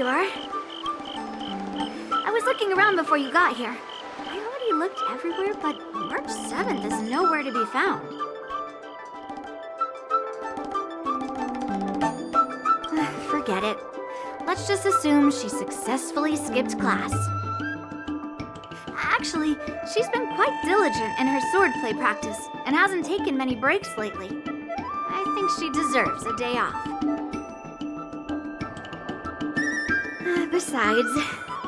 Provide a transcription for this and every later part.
are. I was looking around before you got here. I already looked everywhere, but March 7th is nowhere to be found. Forget it. Let's just assume she successfully skipped class. Actually, she's been quite diligent in her swordplay practice and hasn't taken many breaks lately. I think she deserves a day off. Besides,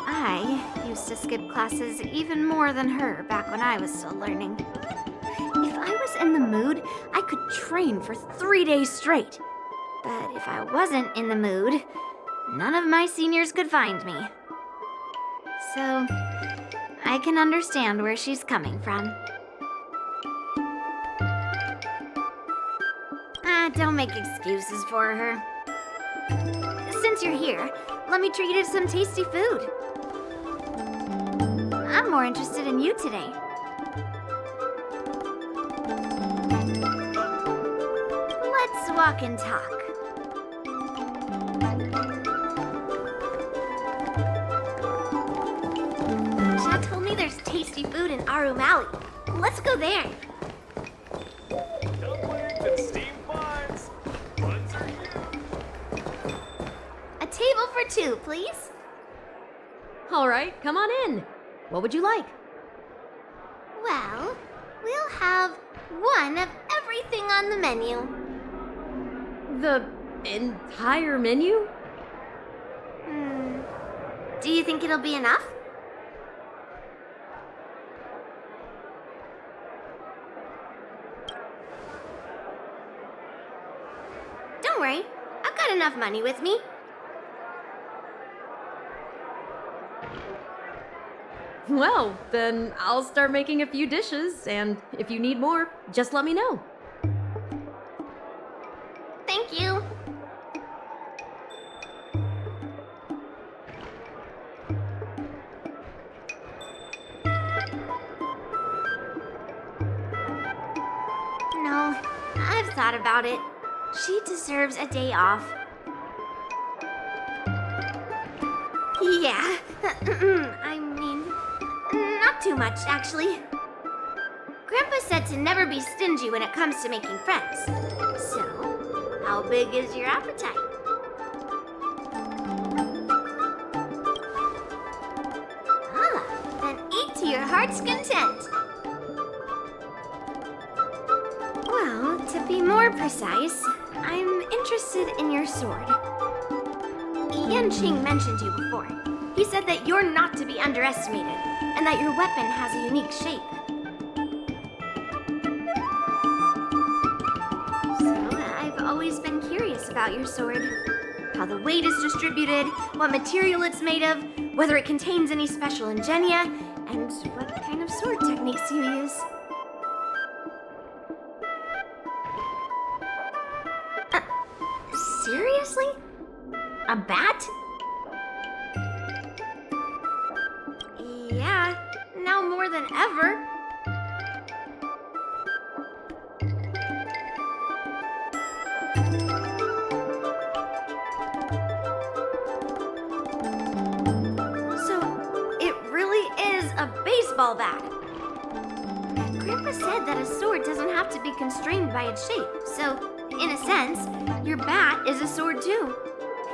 I used to skip classes even more than her back when I was still learning. If I was in the mood, I could train for 3 days straight. But if I wasn't in the mood, none of my seniors could find me. So, I can understand where she's coming from. Don't make excuses for her. Since you're here, let me treat you to some tasty food. I'm more interested in you today. Let's walk and talk. Chad told me there's tasty food in Arum Alley. Let's go there. Dumplings and steamed buns. Buns are here. A table for two, please. All right, come on in. What would you like? Well, we'll have one of everything on the menu. The entire menu? Do you think it'll be enough? Don't worry, I've got enough money with me. Well, then I'll start making a few dishes, and if you need more, just let me know. Thank you. No, I've thought about it. She deserves a day off. Yeah, I mean, not too much, actually. Grandpa said to never be stingy when it comes to making friends. So, how big is your appetite? Then eat to your heart's content. Well, to be more precise, I'm interested in your sword. Yanqing mentioned you before. He said that you're not to be underestimated, and that your weapon has a unique shape. So, I've always been curious about your sword. How the weight is distributed, what material it's made of, whether it contains any special ingenia, and what kind of sword techniques you use. Seriously? A bat? Yeah, now more than ever. So, it really is a baseball bat. Grandpa said that a sword doesn't have to be constrained by its shape, so, in a sense, your bat is a sword too.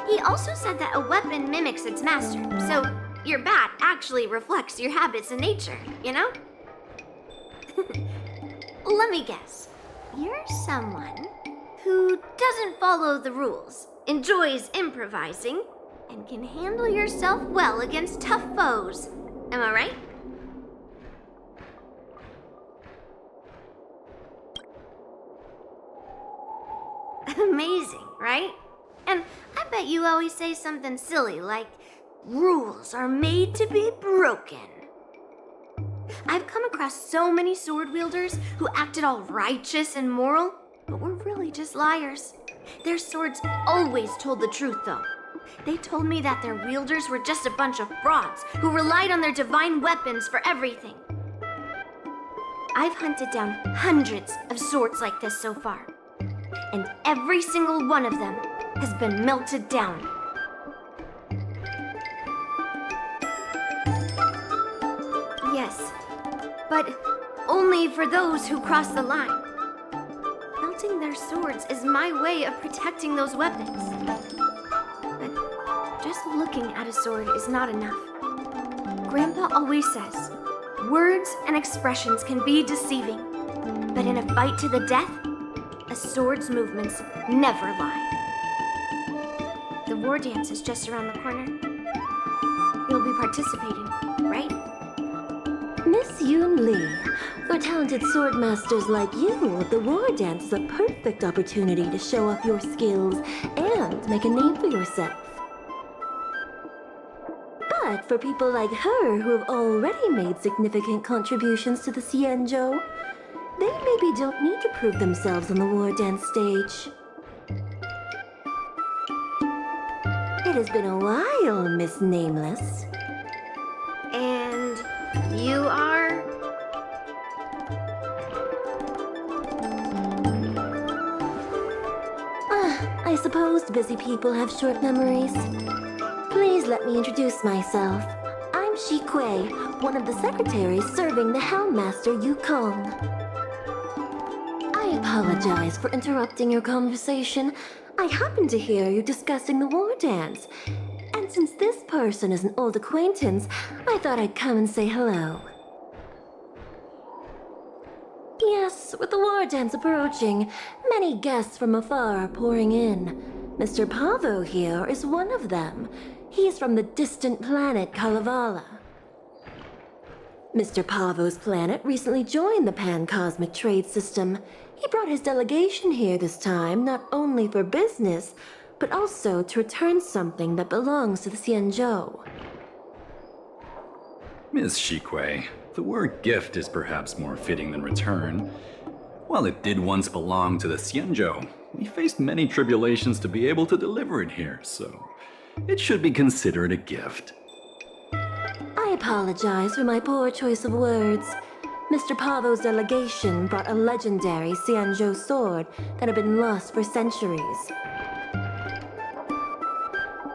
He also said that a weapon mimics its master, so your bat actually reflects your habits and nature, you know? Let me guess. You're someone who doesn't follow the rules, enjoys improvising, and can handle yourself well against tough foes. Am I right? Amazing, right? And I bet you always say something silly like, rules are made to be broken. I've come across so many sword wielders who acted all righteous and moral, but were really just liars. Their swords always told the truth, though. They told me that their wielders were just a bunch of frauds who relied on their divine weapons for everything. I've hunted down hundreds of swords like this so far, and every single one of them has been melted down. Yes, but only for those who cross the line. Belting their swords is my way of protecting those weapons. But just looking at a sword is not enough. Grandpa always says, words and expressions can be deceiving, but in a fight to the death, a sword's movements never lie. The war dance is just around the corner. You'll be participating, right? Miss Yunli, for talented swordmasters like you, the war dance is a perfect opportunity to show off your skills and make a name for yourself. But for people like her who have already made significant contributions to the Xianzhou, they maybe don't need to prove themselves on the war dance stage. It has been a while, Miss Nameless. And you are? I suppose busy people have short memories. Please let me introduce myself. I'm Shi Kui, one of the secretaries serving the Helmmaster Yukong. I apologize for interrupting your conversation. I happened to hear you discussing the war dance. And since this person is an old acquaintance, I thought I'd come and say hello. Yes, with the war dance approaching, many guests from afar are pouring in. Mr. Pavo here is one of them. He's from the distant planet Kalevala. Mr. Pavo's planet recently joined the Pan-Cosmic Trade System. He brought his delegation here this time, not only for business, but also to return something that belongs to the Xianzhou. Miss Shikwe, the word gift is perhaps more fitting than return. While it did once belong to the Xianzhou, we faced many tribulations to be able to deliver it here, so it should be considered a gift. I apologize for my poor choice of words. Mr. Pavo's delegation brought a legendary Xianzhou sword that had been lost for centuries.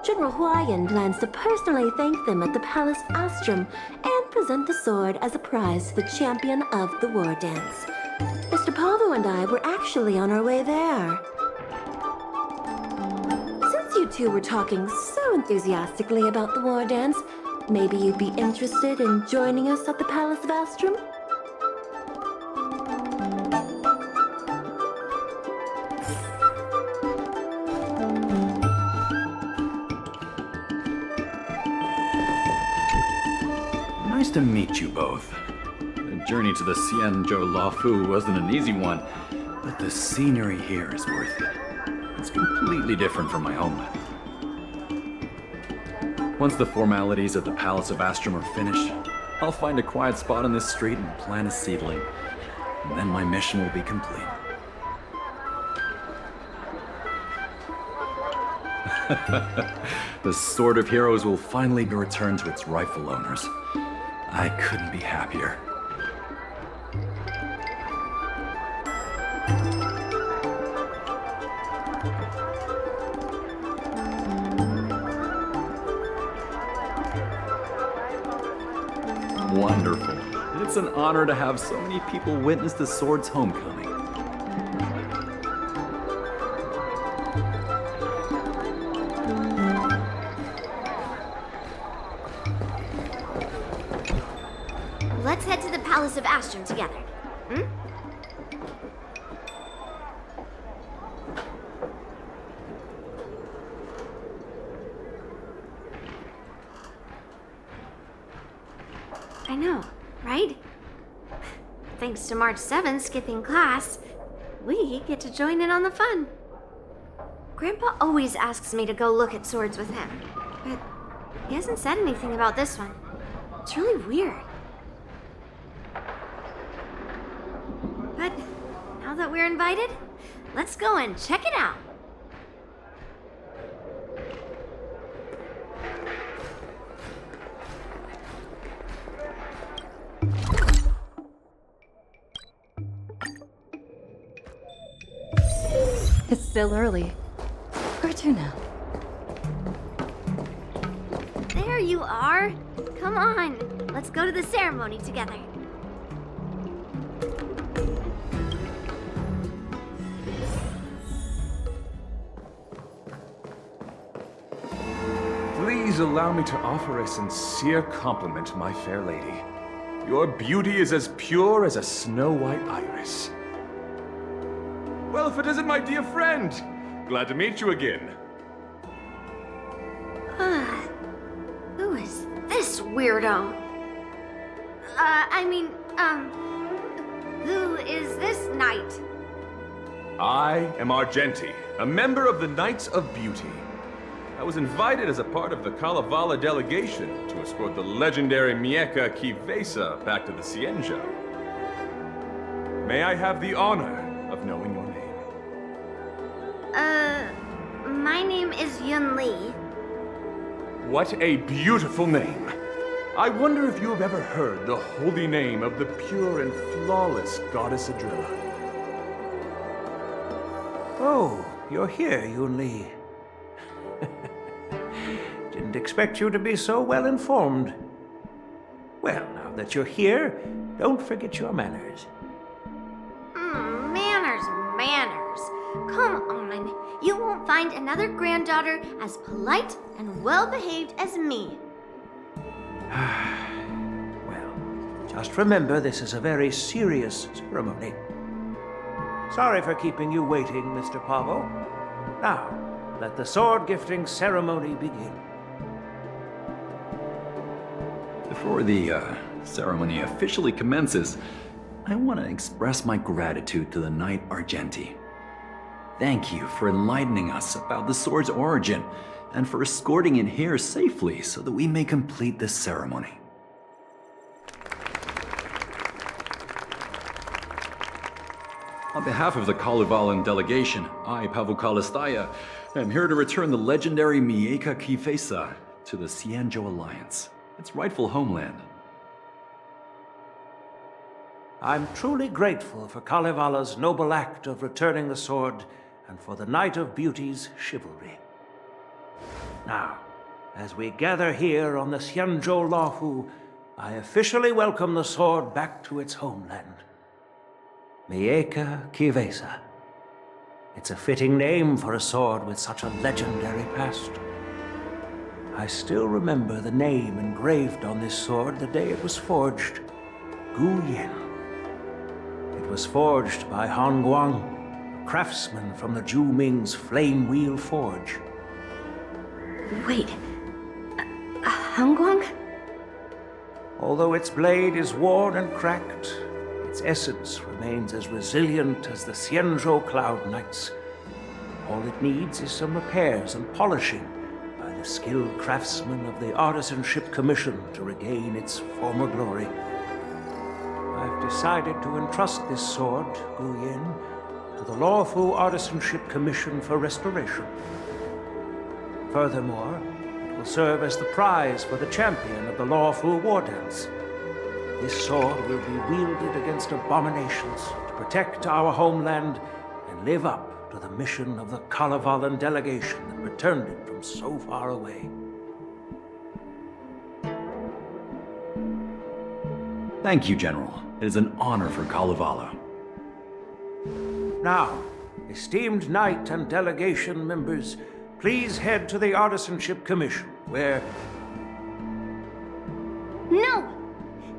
General Huayan plans to personally thank them at the Palace Astrum and present the sword as a prize to the champion of the war dance. Mr. Pavo and I were actually on our way there. Since you two were talking so enthusiastically about the war dance, maybe you'd be interested in joining us at the Palace of Astrum? Nice to meet you both. The journey to the Xianzhou Lafu wasn't an easy one, but the scenery here is worth it. It's completely different from my homeland. Once the formalities at the Palace of Astrum are finished, I'll find a quiet spot on this street and plant a seedling. And then my mission will be complete. The Sword of Heroes will finally be returned to its rightful owners. I couldn't be happier. Wonderful. It's an honor to have so many people witness the sword's homecoming. Let's head to the Palace of Astrum together. Hmm? I know, right? Thanks to March 7th skipping class, we get to join in on the fun. Grandpa always asks me to go look at swords with him, but he hasn't said anything about this one. It's really weird. But now that we're invited, let's go and check it out. It's still early. Where to now? There you are. Come on, let's go to the ceremony together. Please allow me to offer a sincere compliment to my fair lady. Your beauty is as pure as a snow-white iris. Well, if it isn't my dear friend, glad to meet you again. Who is this weirdo? Who is this knight? I am Argenti, a member of the Knights of Beauty. I was invited as a part of the Kalevala delegation to escort the legendary Mieka Kivesa back to the Xianzhou. May I have the honor of knowing your name? My name is Yunli. What a beautiful name! I wonder if you have ever heard the holy name of the pure and flawless goddess Adrilla. Oh, you're here, Yunli. Didn't expect you to be so well informed. Well, now that you're here, don't forget your manners. Manners. Come on. You won't find another granddaughter as polite and well-behaved as me. Well, just remember this is a very serious ceremony. Sorry for keeping you waiting, Mr. Pavo. Now, let the sword gifting ceremony begin. Before the ceremony officially commences, I want to express my gratitude to the Knight Argenti. Thank you for enlightening us about the sword's origin and for escorting it here safely so that we may complete this ceremony. On behalf of the Kalevalan delegation, I, Pavel Kalistaya, am here to return the legendary Mieka Kivesa to the Xianzhou Alliance, its rightful homeland. I'm truly grateful for Kalevala's noble act of returning the sword and for the Knight of Beauty's chivalry. Now, as we gather here on the Xianzhou Luofu, I officially welcome the sword back to its homeland. Mieka Kivesa. It's a fitting name for a sword with such a legendary past. I still remember the name engraved on this sword the day it was forged. Gu Yin. It was forged by Han Guang, a craftsman from the Zhu Ming's Flame Wheel Forge. Wait, Hongguang? Although its blade is worn and cracked, its essence remains as resilient as the Xianzhou Cloud Knights. All it needs is some repairs and polishing by the skilled craftsmen of the Artisanship Commission to regain its former glory. I've decided to entrust this sword, Gu Yin, to the Luofu Artisanship Commission for restoration. Furthermore, it will serve as the prize for the champion of the Luofu War Dance. This sword will be wielded against abominations to protect our homeland and live up to the mission of the Kalevalan delegation that returned it from so far away. Thank you, General. It is an honor for Kalevala. Now, esteemed knight and delegation members, please head to the Artisanship Commission, where... No!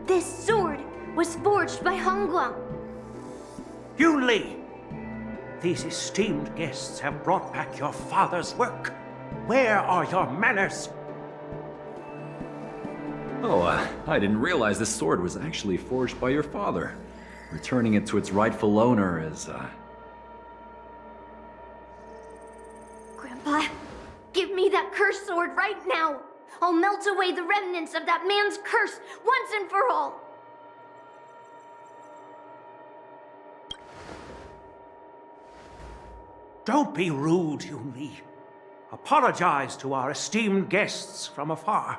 This sword was forged by Hongguang. Yunli! These esteemed guests have brought back your father's work. Where are your manners? Oh, I didn't realize this sword was actually forged by your father. Returning it to its rightful owner is, Grandpa, give me that cursed sword right now! I'll melt away the remnants of that man's curse once and for all! Don't be rude, Yunli. Apologize to our esteemed guests from afar.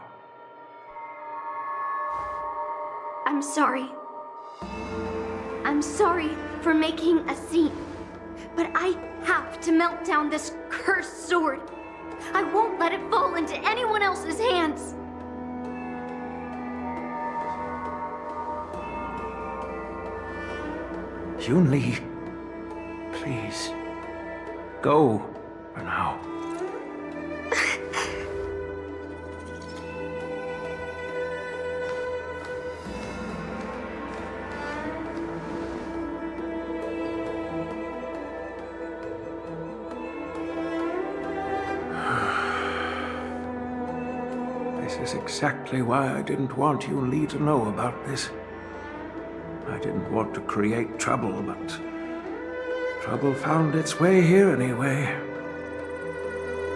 I'm sorry. I'm sorry for making a scene. But I have to melt down this cursed sword. I won't let it fall into anyone else's hands. Yunli, please, go for now. This is exactly why I didn't want Yunli to know about this. I didn't want to create trouble, but trouble found its way here anyway.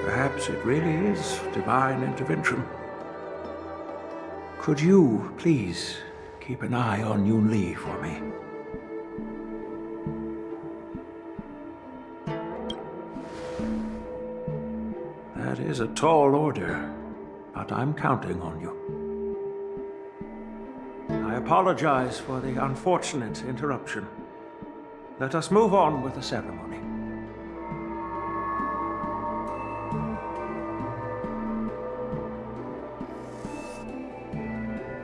Perhaps it really is divine intervention. Could you, please, keep an eye on Yunli for me? That is a tall order, but I'm counting on you. I apologize for the unfortunate interruption. Let us move on with the ceremony.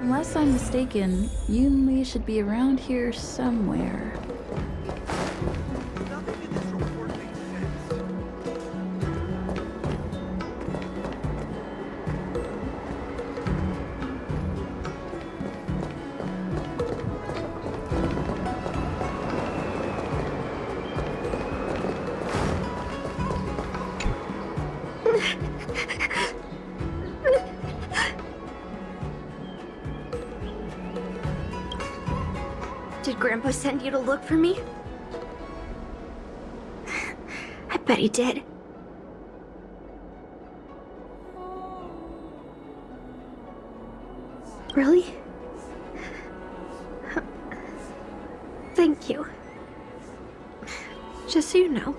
Unless I'm mistaken, Yunli should be around here somewhere. Did Grandpa send you to look for me? I bet he did. Really? Thank you. Just so you know,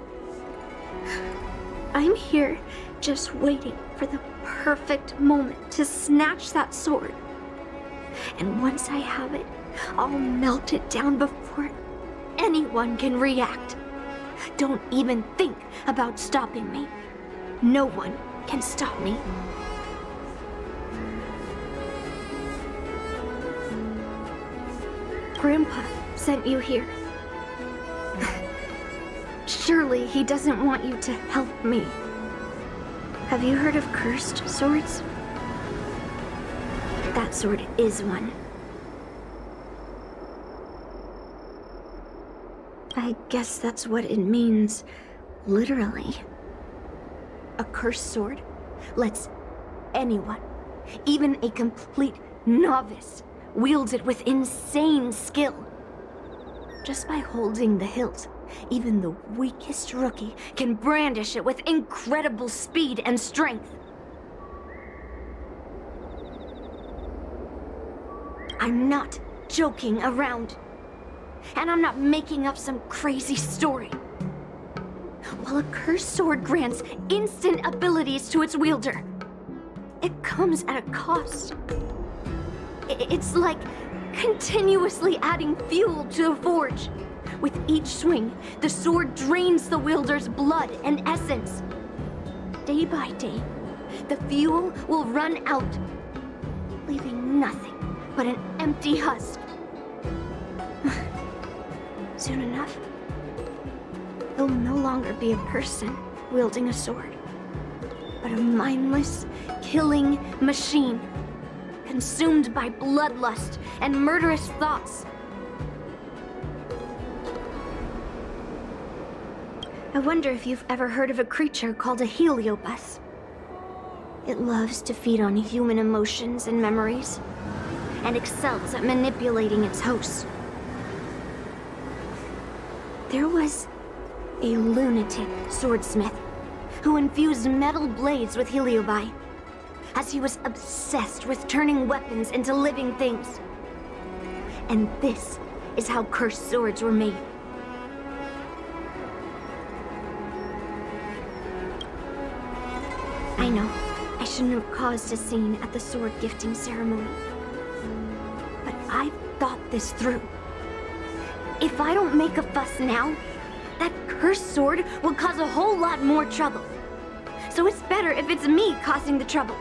I'm here just waiting for the perfect moment to snatch that sword. And once I have it, I'll melt it down before anyone can react. Don't even think about stopping me. No one can stop me. Grandpa sent you here. Surely he doesn't want you to help me. Have you heard of cursed swords? That sword is one. I guess that's what it means, literally. A cursed sword lets anyone, even a complete novice, wield it with insane skill. Just by holding the hilt, even the weakest rookie can brandish it with incredible speed and strength. I'm not joking around. And I'm not making up some crazy story. While a cursed sword grants instant abilities to its wielder, it comes at a cost. It's like continuously adding fuel to a forge. With each swing, the sword drains the wielder's blood and essence. Day by day, the fuel will run out, leaving nothing but an empty husk. Soon enough, he'll no longer be a person wielding a sword, but a mindless, killing machine, consumed by bloodlust and murderous thoughts. I wonder if you've ever heard of a creature called a heliobus. It loves to feed on human emotions and memories, and excels at manipulating its hosts. There was a lunatic swordsmith who infused metal blades with heliobi, as he was obsessed with turning weapons into living things. And this is how cursed swords were made. I know, I shouldn't have caused a scene at the sword gifting ceremony. But I've thought this through. If I don't make a fuss now, that cursed sword will cause a whole lot more trouble. So it's better if it's me causing the trouble.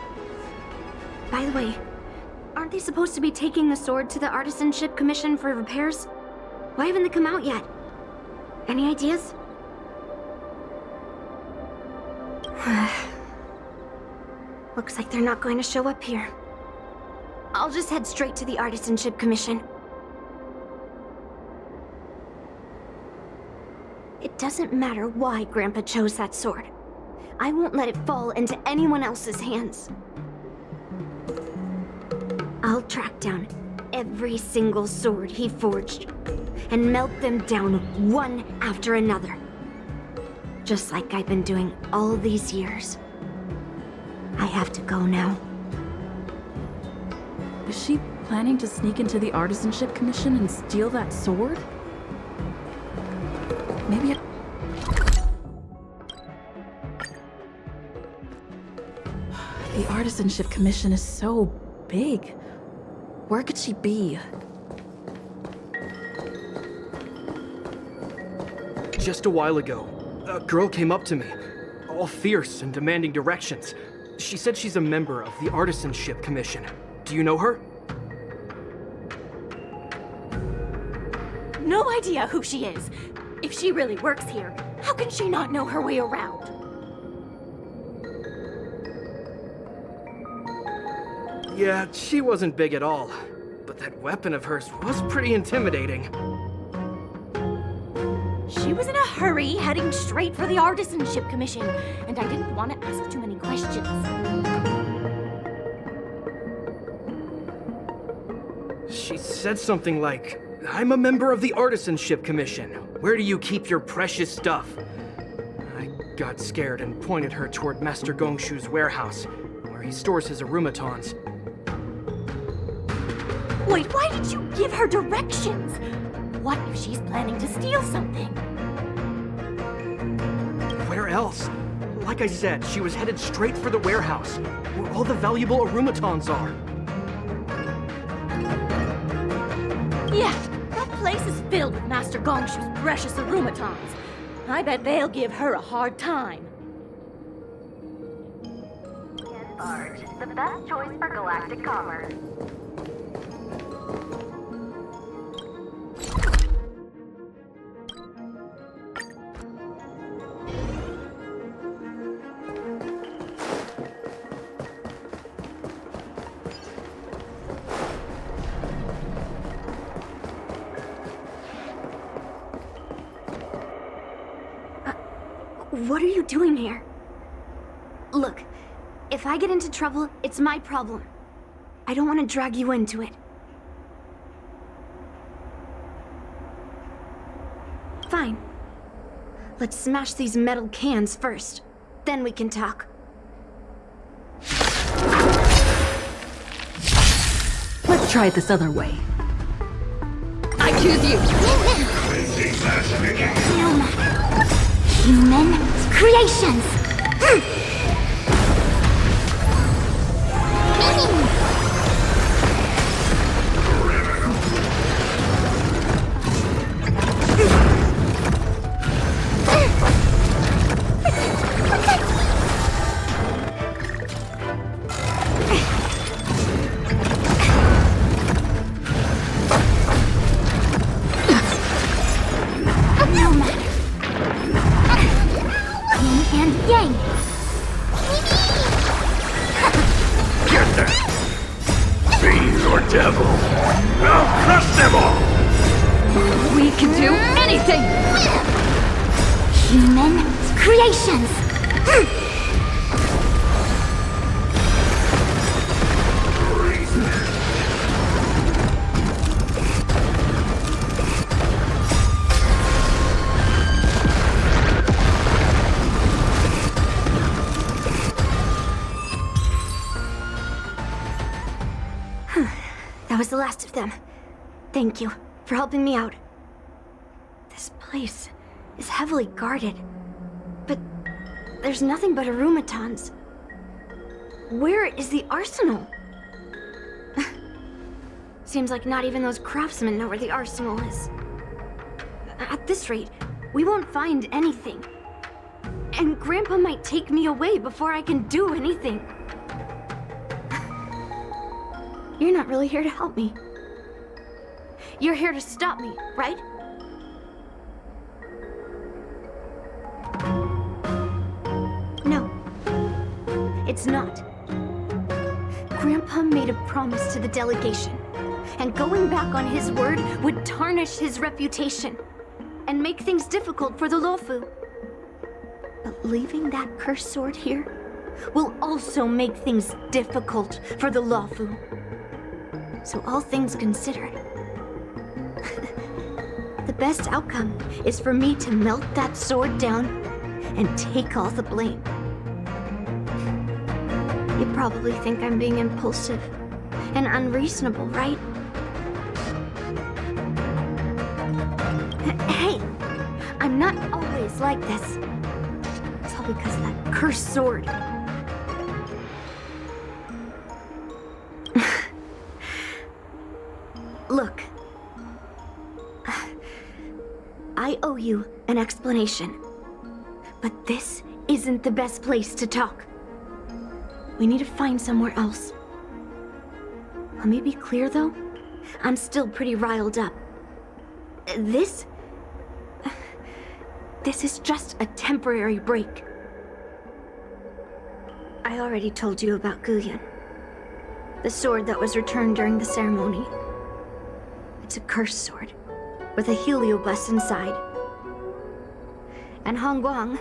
By the way, aren't they supposed to be taking the sword to the Artisanship Commission for repairs? Why haven't they come out yet? Any ideas? Looks like they're not going to show up here. I'll just head straight to the Artisanship Commission. It doesn't matter why Grandpa chose that sword. I won't let it fall into anyone else's hands. I'll track down every single sword he forged and melt them down one after another. Just like I've been doing all these years. I have to go now. Is she planning to sneak into the Artisanship Commission and steal that sword? Maybe The Artisanship Commission is so big. Where could she be? Just a while ago, a girl came up to me, all fierce and demanding directions. She said she's a member of the Artisanship Commission. Do you know her? No idea who she is. If she really works here, how can she not know her way around? Yeah, she wasn't big at all. But that weapon of hers was pretty intimidating. She was in a hurry, heading straight for the Artisanship Commission, and I didn't want to ask too many questions. She said something like, "I'm a member of the Artisanship Commission. Where do you keep your precious stuff?" I got scared and pointed her toward Master Gongshu's warehouse, where he stores his arumatons. Wait, why did you give her directions? What if she's planning to steal something? Where else? Like I said, she was headed straight for the warehouse, where all the valuable arumatons are. Yeah, that place is filled with Master Gongshu's precious arumatons. I bet they'll give her a hard time. Barge, the best choice for galactic commerce. What are you doing here? Look, if I get into trouble, it's my problem. I don't want to drag you into it. Fine. Let's smash these metal cans first. Then we can talk. Let's try it this other way. I choose you! Human creations! We can do anything! Human creations! That was the last of them. Thank you for helping me out. This place is heavily guarded, but there's nothing but arumatons. Where is the arsenal? Seems like not even those craftsmen know where the arsenal is. At this rate, we won't find anything. And Grandpa might take me away before I can do anything. You're not really here to help me. You're here to stop me, right? It's not. Grandpa made a promise to the delegation, and going back on his word would tarnish his reputation and make things difficult for the Lofu. But leaving that cursed sword here will also make things difficult for the Lofu. So all things considered, the best outcome is for me to melt that sword down and take all the blame. You probably think I'm being impulsive and unreasonable, right? Hey, I'm not always like this. It's all because of that cursed sword. Look, I owe you an explanation, but this isn't the best place to talk. We need to find somewhere else. Let me be clear, though. I'm still pretty riled up. This is just a temporary break. I already told you about Guyun, the sword that was returned during the ceremony. It's a cursed sword with a heliobus inside. And Hongguang,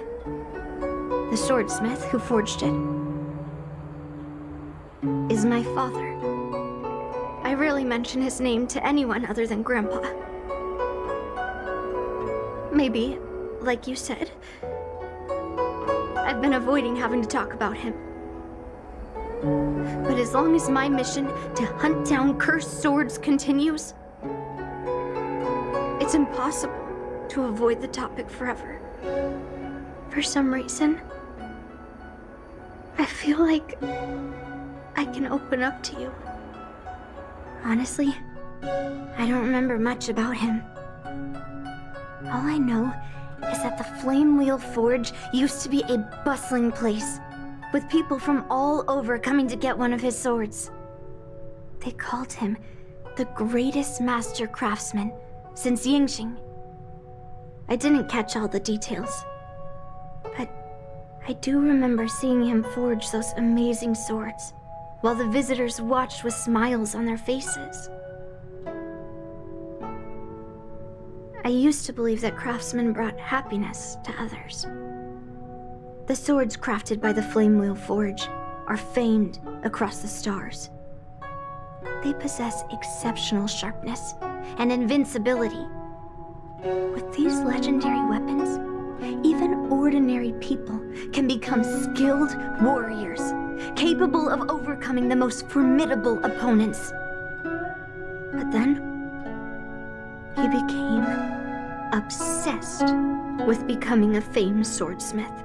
the swordsmith who forged it, is my father. I rarely mention his name to anyone other than Grandpa. Maybe, like you said, I've been avoiding having to talk about him. But as long as my mission to hunt down cursed swords continues, it's impossible to avoid the topic forever. For some reason, I feel like I can open up to you. Honestly, I don't remember much about him. All I know is that the Flame Wheel Forge used to be a bustling place, with people from all over coming to get one of his swords. They called him the greatest master craftsman since Yingxing. I didn't catch all the details, but I do remember seeing him forge those amazing swords, while the visitors watched with smiles on their faces. I used to believe that craftsmen brought happiness to others. The swords crafted by the Flame Wheel Forge are famed across the stars. They possess exceptional sharpness and invincibility. With these legendary weapons, even ordinary people can become skilled warriors, capable of overcoming the most formidable opponents. But then, he became obsessed with becoming a famed swordsmith,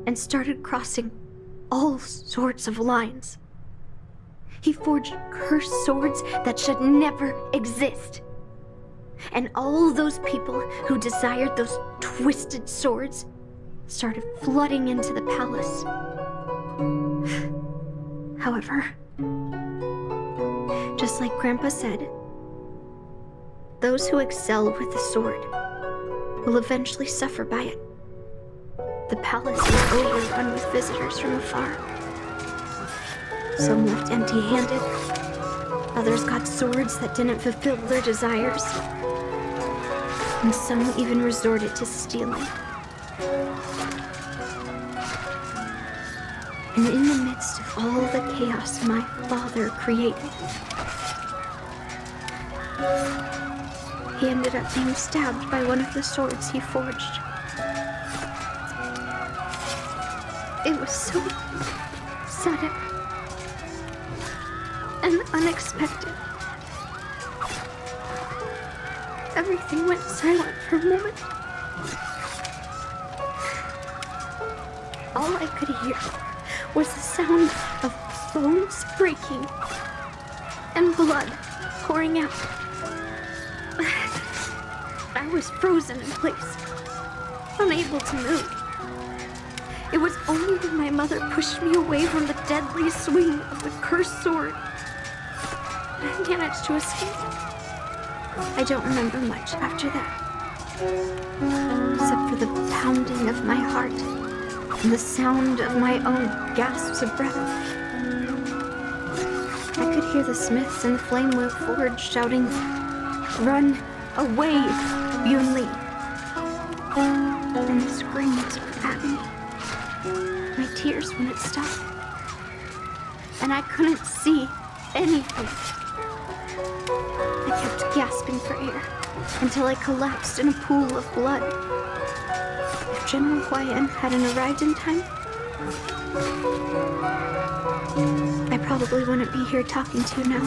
and started crossing all sorts of lines. He forged cursed swords that should never exist. And all those people who desired those twisted swords started flooding into the palace. However, just like Grandpa said, those who excel with the sword will eventually suffer by it. The palace is overrun with visitors from afar. Some left empty-handed. Others got swords that didn't fulfill their desires. And some even resorted to stealing. And in the midst of all the chaos my father created, he ended up being stabbed by one of the swords he forged. It was so sudden and unexpected. Everything went silent for a moment. All I could hear was the sound of bones breaking and blood pouring out. I was frozen in place, unable to move. It was only when my mother pushed me away from the deadly swing of the cursed sword I managed to escape. I don't remember much after that, except for the pounding of my heart and the sound of my own gasps of breath. I could hear the smiths in the Flame Wheel Forge shouting, "Run away, Yunli!" And the screams of agony. My tears wouldn't stop. And I couldn't see anything. I kept gasping for air until I collapsed in a pool of blood. If General Huayan hadn't arrived in time, I probably wouldn't be here talking to you now.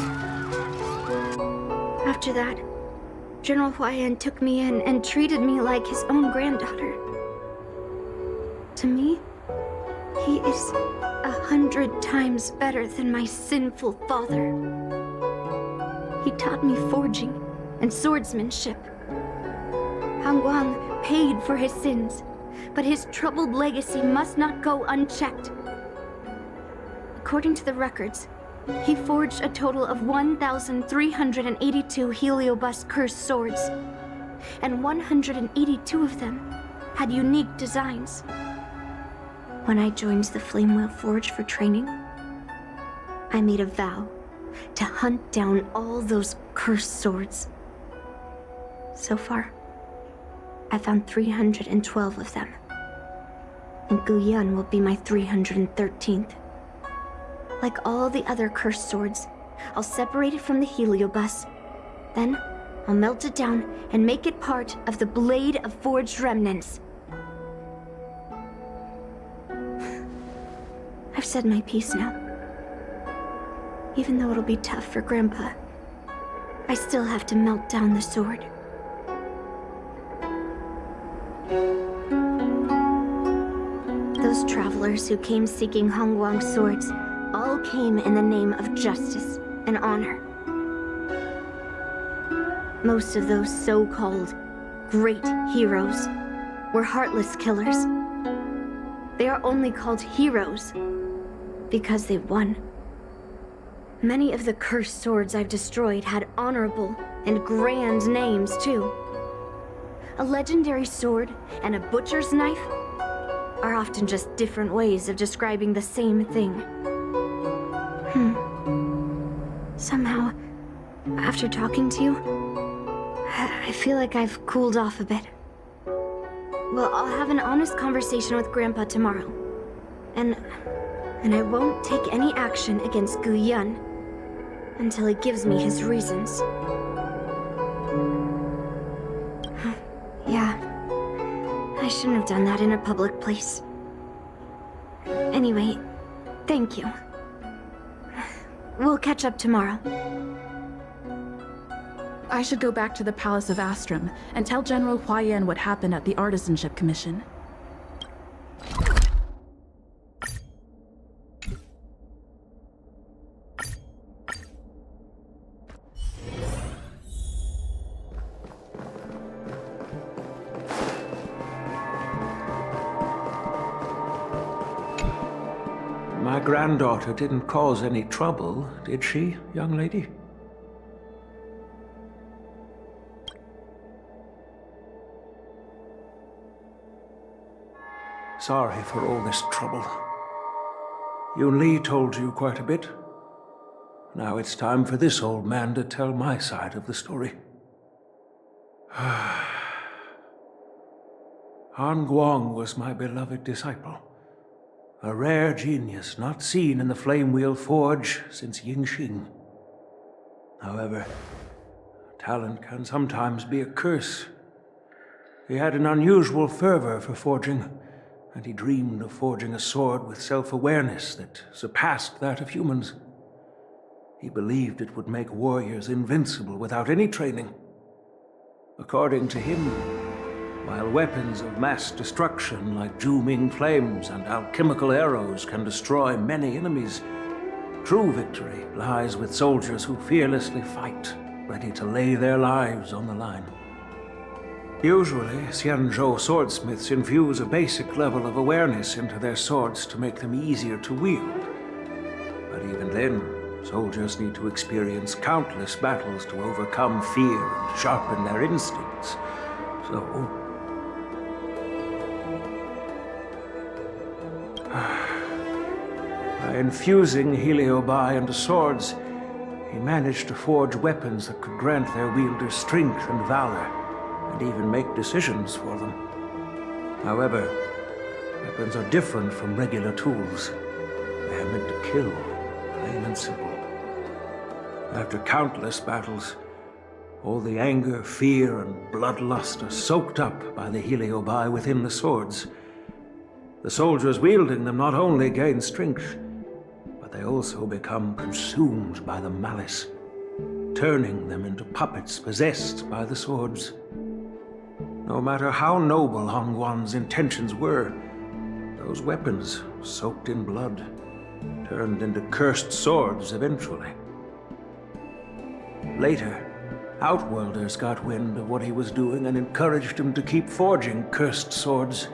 After that, General Huayan took me in and treated me like his own granddaughter. To me, he is 100 times better than my sinful father. He taught me forging and swordsmanship. Han Guang paid for his sins, but his troubled legacy must not go unchecked. According to the records, he forged a total of 1,382 Heliobus cursed swords, and 182 of them had unique designs. When I joined the Flame Wheel Forge for training, I made a vow to hunt down all those cursed swords. So far, I found 312 of them, and Guyan will be my 313th. Like all the other cursed swords, I'll separate it from the Heliobus. Then, I'll melt it down and make it part of the Blade of Forged Remnants. I've said my piece now. Even though it'll be tough for Grandpa, I still have to melt down the sword. Those travelers who came seeking Han Guang's swords all came in the name of justice and honor. Most of those so-called great heroes were heartless killers. They are only called heroes because they won. Many of the cursed swords I've destroyed had honorable and grand names, too. A legendary sword and a butcher's knife are often just different ways of describing the same thing. Somehow, after talking to you, I feel like I've cooled off a bit. Well, I'll have an honest conversation with Grandpa tomorrow. And I won't take any action against Guyan until he gives me his reasons. Yeah, I shouldn't have done that in a public place. Anyway, thank you. We'll catch up tomorrow. I should go back to the Palace of Astrum and tell General Huayan what happened at the Artisanship Commission. My granddaughter didn't cause any trouble, did she, young lady? Sorry for all this trouble. Yunli told you quite a bit. Now it's time for this old man to tell my side of the story. Han Guang was my beloved disciple. A rare genius not seen in the Flame Wheel Forge since Yingxing. However, talent can sometimes be a curse. He had an unusual fervor for forging, and he dreamed of forging a sword with self-awareness that surpassed that of humans. He believed it would make warriors invincible without any training. According to him, while weapons of mass destruction like Zhu-Ming flames and alchemical arrows can destroy many enemies, true victory lies with soldiers who fearlessly fight, ready to lay their lives on the line. Usually, Xianzhou swordsmiths infuse a basic level of awareness into their swords to make them easier to wield. But even then, soldiers need to experience countless battles to overcome fear and sharpen their instincts. By infusing heliobi into swords, he managed to forge weapons that could grant their wielders strength and valor, and even make decisions for them. However, weapons are different from regular tools. They are meant to kill, plain and simple. After countless battles, all the anger, fear, and bloodlust are soaked up by the heliobi within the swords. The soldiers wielding them not only gain strength, but they also become consumed by the malice, turning them into puppets possessed by the swords. No matter how noble Hongwan's intentions were, those weapons, soaked in blood, turned into cursed swords eventually. Later, Outworlders got wind of what he was doing and encouraged him to keep forging cursed swords.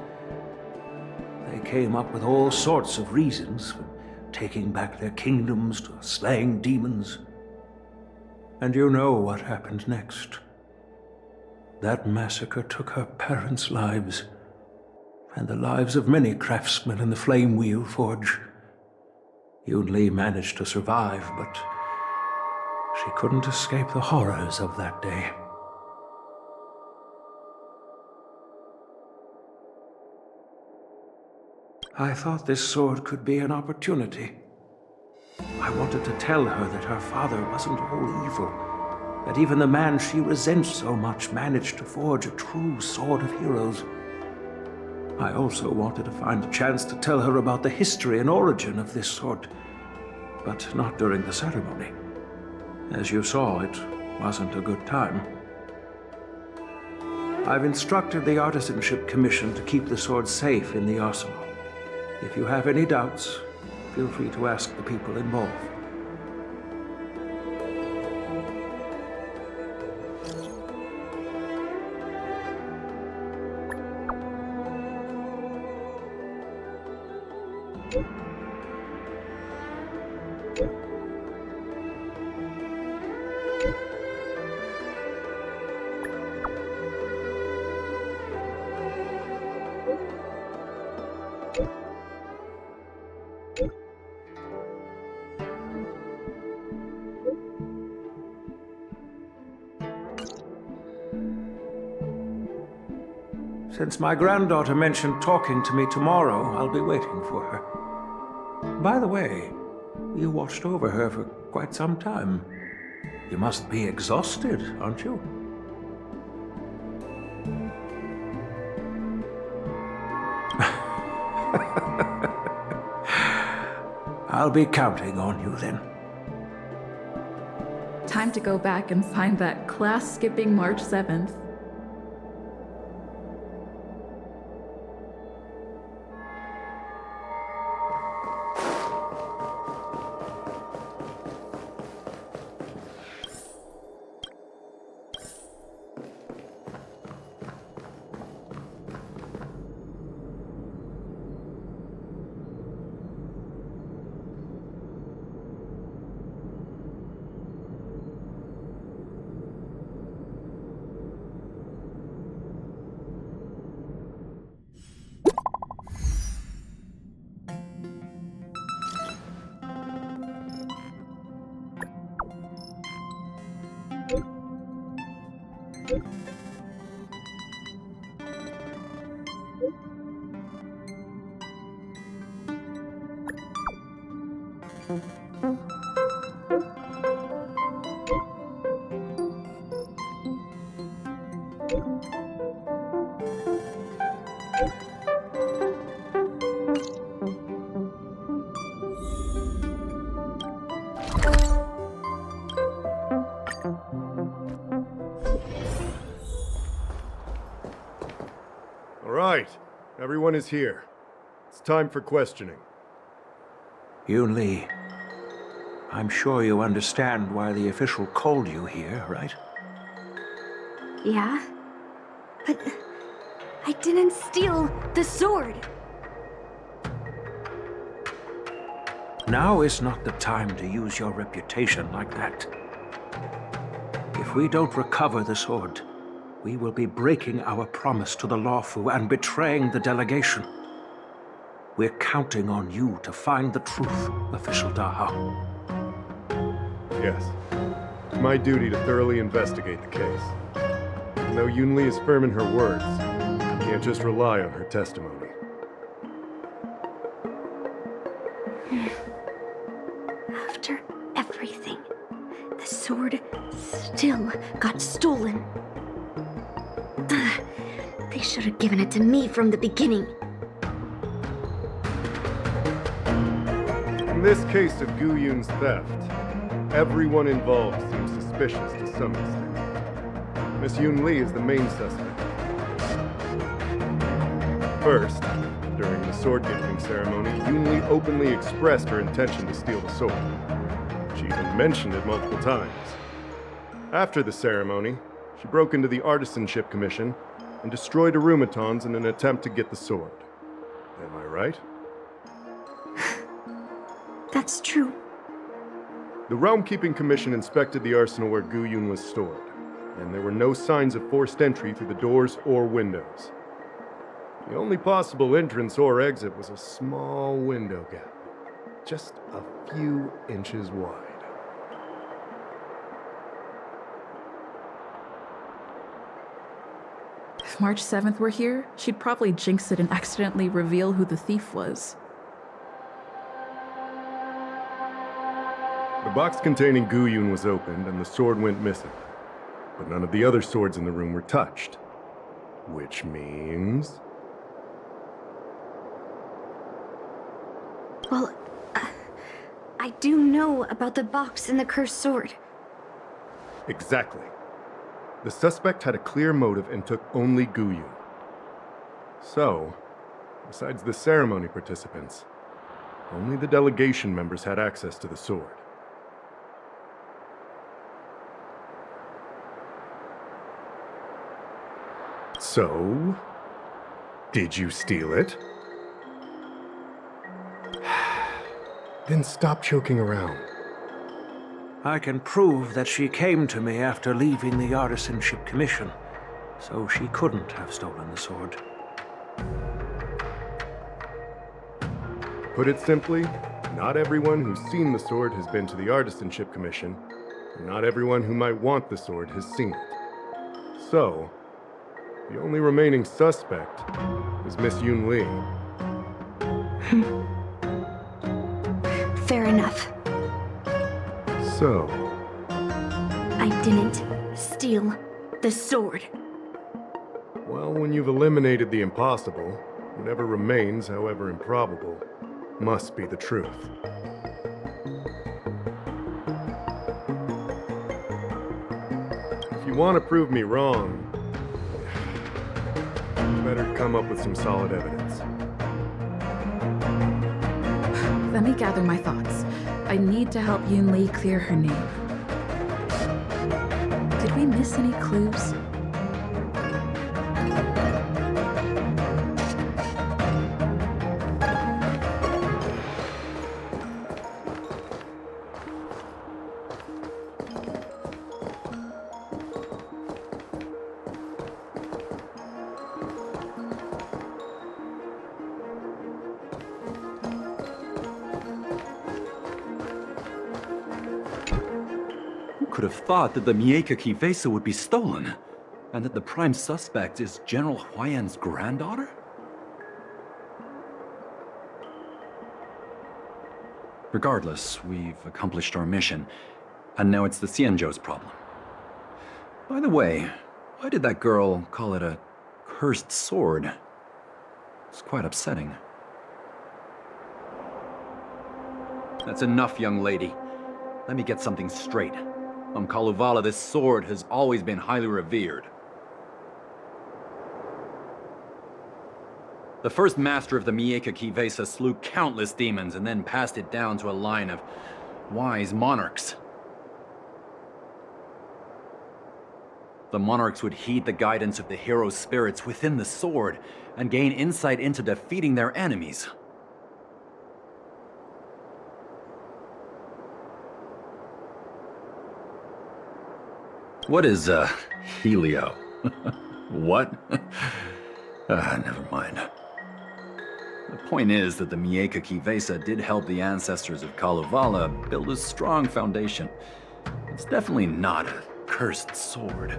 They came up with all sorts of reasons for taking back their kingdoms to slaying demons. And you know what happened next. That massacre took her parents' lives, and the lives of many craftsmen in the Flame Wheel Forge. Yunli managed to survive, but she couldn't escape the horrors of that day. I thought this sword could be an opportunity. I wanted to tell her that her father wasn't all evil, that even the man she resents so much managed to forge a true sword of heroes. I also wanted to find a chance to tell her about the history and origin of this sword, but not during the ceremony. As you saw, it wasn't a good time. I've instructed the Artisanship Commission to keep the sword safe in the arsenal. If you have any doubts, feel free to ask the people involved. Since my granddaughter mentioned talking to me tomorrow, I'll be waiting for her. By the way, you watched over her for quite some time. You must be exhausted, aren't you? I'll be counting on you then. Time to go back and find that class-skipping March 7th. All right, everyone is here. It's time for questioning. Yunli, I'm sure you understand why the official called you here, right? Yeah? But I didn't steal the sword. Now is not the time to use your reputation like that. If we don't recover the sword, we will be breaking our promise to the Lawfu and betraying the delegation. We're counting on you to find the truth, Official Daha. Yes. It's my duty to thoroughly investigate the case. Even though Yunli is firm in her words, you can't just rely on her testimony. After everything, the sword still got stolen. Ugh, they should have given it to me from the beginning. In this case of Gu Yun's theft, everyone involved seems suspicious to some extent. Miss Yunli is the main suspect. First, during the sword-gifting ceremony, Yunli openly expressed her intention to steal the sword. She even mentioned it multiple times. After the ceremony, she broke into the Artisanship Commission and destroyed Arumatons in an attempt to get the sword. Am I right? That's true. The Realm Keeping Commission inspected the arsenal where Gu Yun was stored, and there were no signs of forced entry through the doors or windows. The only possible entrance or exit was a small window gap, just a few inches wide. If March 7th were here, she'd probably jinx it and accidentally reveal who the thief was. The box containing Gu Yun was opened and the sword went missing, but none of the other swords in the room were touched. Which means... Well, I do know about the box and the cursed sword. Exactly. The suspect had a clear motive and took only Gu Yun. So, besides the ceremony participants, only the delegation members had access to the sword. So, did you steal it? Then stop joking around. I can prove that she came to me after leaving the Artisanship Commission, so she couldn't have stolen the sword. Put it simply, not everyone who's seen the sword has been to the Artisanship Commission, and not everyone who might want the sword has seen it. So, the only remaining suspect is Miss Yunli. Fair enough. So, I didn't steal the sword. well, when you've eliminated the impossible, whatever remains, however improbable, must be the truth. If you want to prove me wrong, you better come up with some solid evidence. Let me gather my thoughts. I need to help Yunli clear her name. Did we miss any clues? Could have thought that the Mieka Kivesa would be stolen, and that the prime suspect is General Huayan's granddaughter? Regardless, we've accomplished our mission, and now it's the Xianzhou's problem. By the way, why did that girl call it a cursed sword? It's quite upsetting. That's enough, young lady. Let me get something straight. On Kalevala, this sword has always been highly revered. The first master of the Mieka Kivesa slew countless demons and then passed it down to a line of wise monarchs. The monarchs would heed the guidance of the hero spirits within the sword and gain insight into defeating their enemies. What is, Helio? What? Never mind. The point is that the Mieka Kivesa did help the ancestors of Kalevala build a strong foundation. It's definitely not a cursed sword.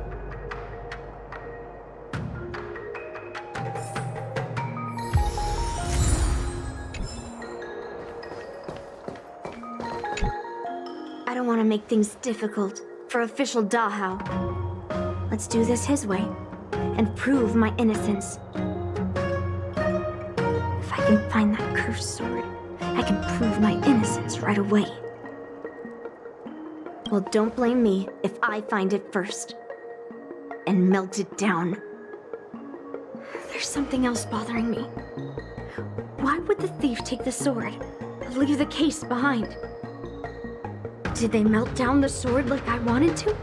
I don't want to make things difficult for official Dahao. Let's do this his way and prove my innocence. If I can find that cursed sword, I can prove my innocence right away. Well, don't blame me if I find it first and melt it down. There's something else bothering me. Why would the thief take the sword and leave the case behind? Did they melt down the sword like I wanted to?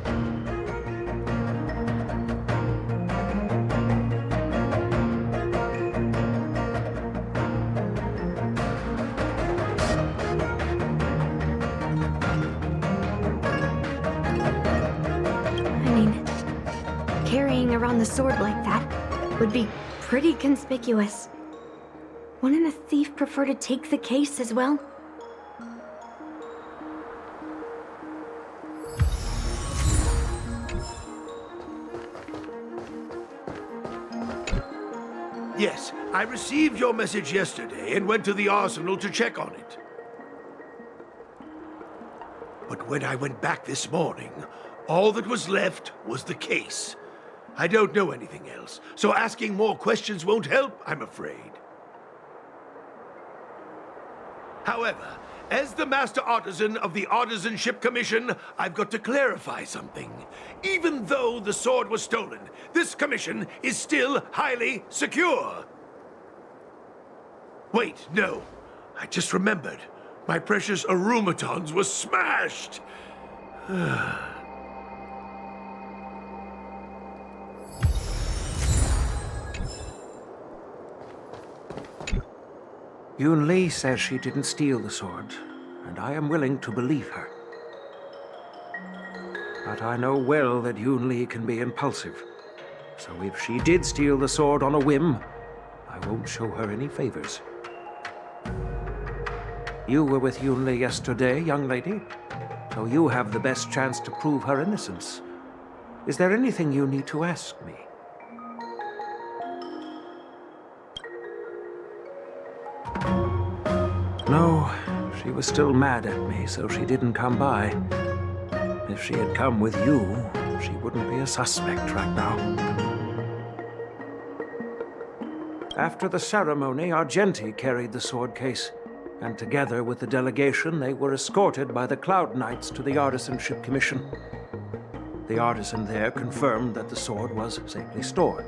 I mean, carrying around the sword like that would be pretty conspicuous. Wouldn't a thief prefer to take the case as well? Yes, I received your message yesterday and went to the arsenal to check on it. But when I went back this morning, all that was left was the case. I don't know anything else, so asking more questions won't help, I'm afraid. However, as the Master Artisan of the Artisanship Commission, I've got to clarify something. Even though the sword was stolen, this commission is still highly secure. Wait, no. I just remembered. My precious aromatons were smashed. Yunli says she didn't steal the sword, and I am willing to believe her. But I know well that Yunli can be impulsive, so if she did steal the sword on a whim, I won't show her any favors. You were with Yunli yesterday, young lady, so you have the best chance to prove her innocence. Is there anything you need to ask me? No, she was still mad at me, so she didn't come by. If she had come with you, she wouldn't be a suspect right now. After the ceremony, Argenti carried the sword case, and together with the delegation, they were escorted by the Cloud Knights to the Artisanship Commission. The artisan there confirmed that the sword was safely stored.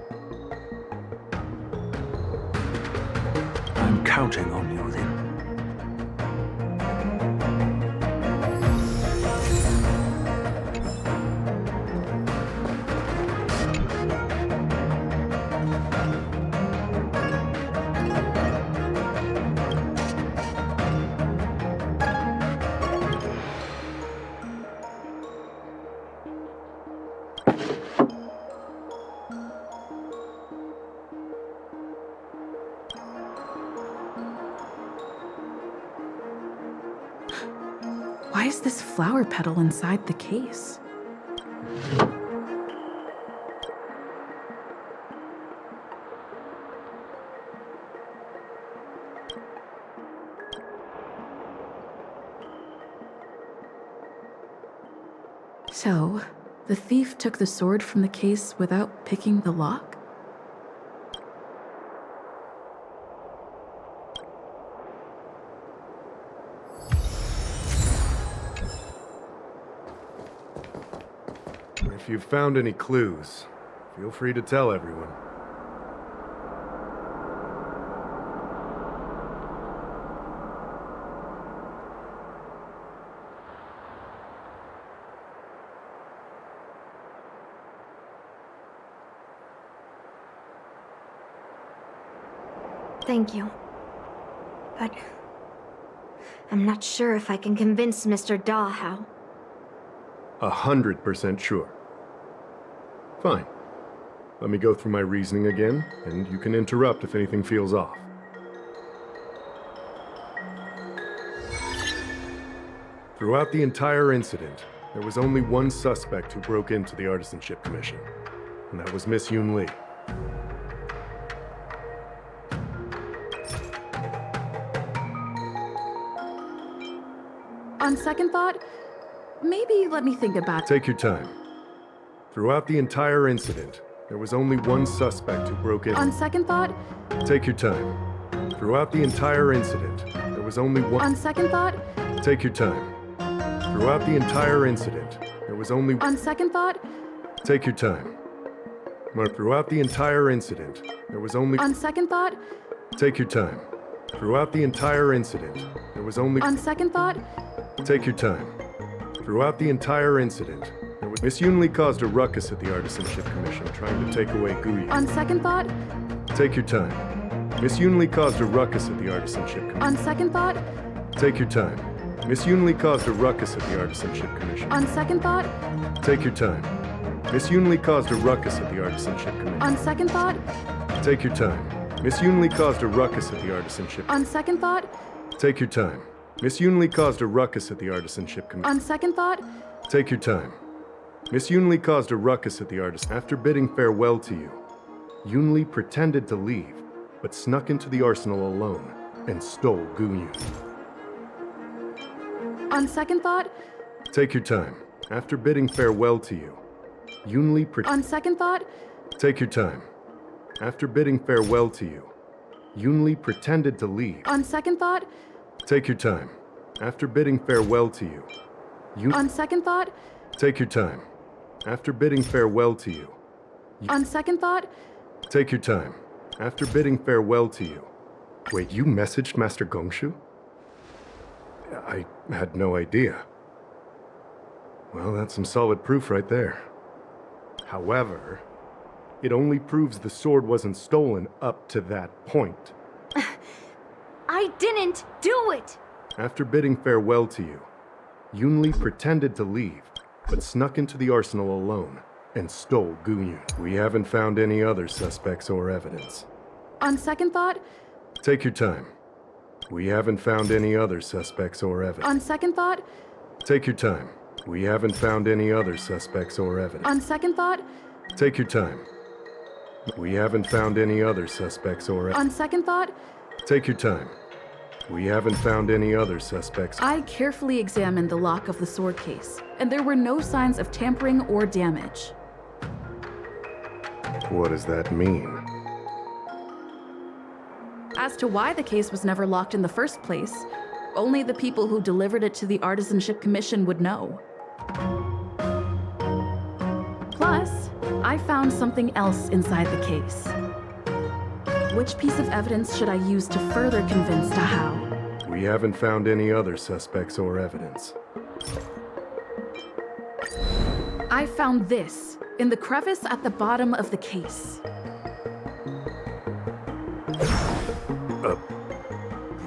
I'm counting on you, then. Why is this flower petal inside the case? So, the thief took the sword from the case without picking the lock? If you've found any clues, feel free to tell everyone. Thank you. But I'm not sure if I can convince Mr. Dahao. 100% sure. Fine. Let me go through my reasoning again, and you can interrupt if anything feels off. Throughout the entire incident, there was only one suspect who broke into the Artisanship Commission, and that was Miss Yunli. On second thought, maybe let me think about it. Take your time. Throughout the entire incident, there was only one suspect who broke in. On second thought, Take your time. Throughout the entire incident, there was only one. on second thought, Take your time. Throughout the entire incident, there was only. on second thought, Take your time. Throughout the entire incident, there was only. on second thought, Take your time. Throughout the entire incident, there was only. on second thought, Take your time. Throughout the entire incident, there was. Miss Yunli caused a ruckus at the Artisanship Commission, trying to take away Guyu. on second thought, Take your time. Miss Yunli caused a ruckus at the Artisanship Commission. on second thought, Take your time. Miss Yunli caused a ruckus at the Artisanship Commission. on second thought, Take your time. Miss Yunli caused a ruckus at the Artisanship Commission. on second thought, Take your time. Miss Yunli caused a ruckus at the Artisanship. on second thought, Take your time. Miss Yunli caused a ruckus at the Artisanship Commission. on second thought, Take your time. Miss Yunli caused a ruckus at the artist. After bidding farewell to you, Yunli pretended to leave, but snuck into the arsenal alone and stole Guyu. on second thought, Take your time. After bidding farewell to you, Yunli on second thought, Take your time. After bidding farewell to you, Yunli pretended to leave. on second thought, Take your time. After bidding farewell to you, on second thought, Take your time. After bidding farewell to you, on second thought, Take your time. After bidding farewell to you. Wait, you messaged Master Gongshu? I had no idea. Well, that's some solid proof right there. However, it only proves the sword wasn't stolen up to that point. I didn't do it! After bidding farewell to you, Yunli pretended to leave, but snuck into the arsenal alone and stole Guyu. We haven't found any other suspects or evidence. on second thought, Take your time. We haven't found any other suspects or evidence. on second thought, Take your time. We haven't found any other suspects or evidence. on second thought, Take your time. We haven't found any other suspects or evidence. on second thought, Take your time. We haven't found any other suspects. I carefully examined the lock of the sword case, and there were no signs of tampering or damage. What does that mean? As to why the case was never locked in the first place, only the people who delivered it to the Artisanship Commission would know. Plus, I found something else inside the case. Which piece of evidence should I use to further convince Tahao? We haven't found any other suspects or evidence. I found this in the crevice at the bottom of the case. A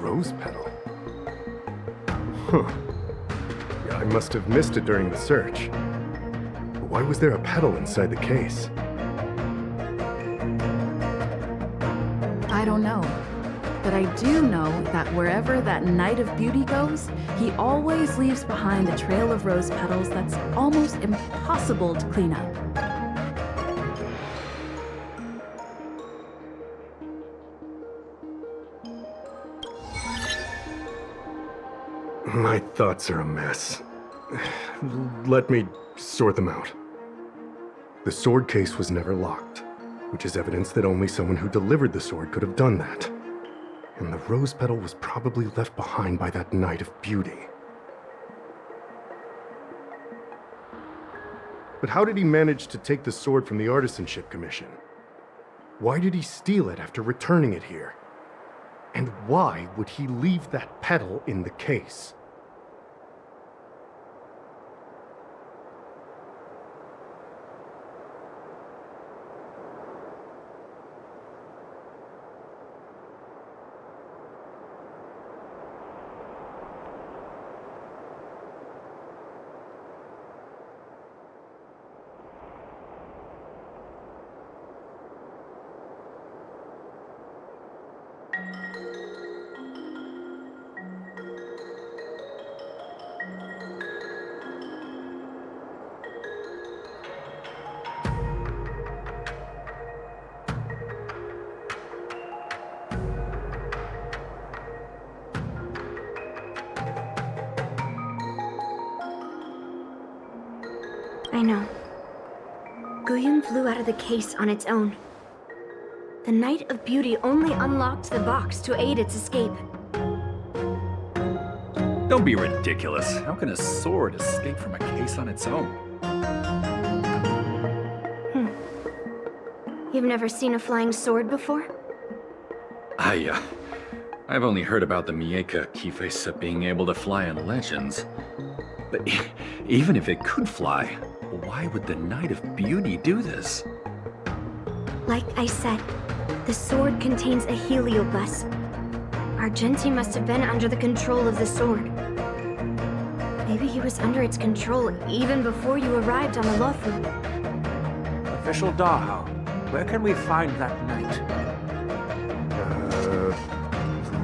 rose petal? Huh. I must have missed it during the search. Why was there a petal inside the case? I don't know. But I do know that wherever that Knight of Beauty goes, he always leaves behind a trail of rose petals that's almost impossible to clean up. My thoughts are a mess. Let me sort them out. The sword case was never locked, which is evidence that only someone who delivered the sword could have done that. And the rose petal was probably left behind by that Knight of Beauty. But how did he manage to take the sword from the Artisanship Commission? Why did he steal it after returning it here? And why would he leave that petal in the case? I know. Guyun flew out of the case on its own. The Night of Beauty only unlocked the box to aid its escape. Don't be ridiculous. How can a sword escape from a case on its own? You've never seen a flying sword before? I've only heard about the Mieka Kifesa being able to fly in legends. But even if it could fly, why would the Night of Beauty do this? Like I said, the sword contains a heliobus. Argenti must have been under the control of the sword. Maybe he was under its control even before you arrived on the Lofu. Official Dahao, where can we find that knight?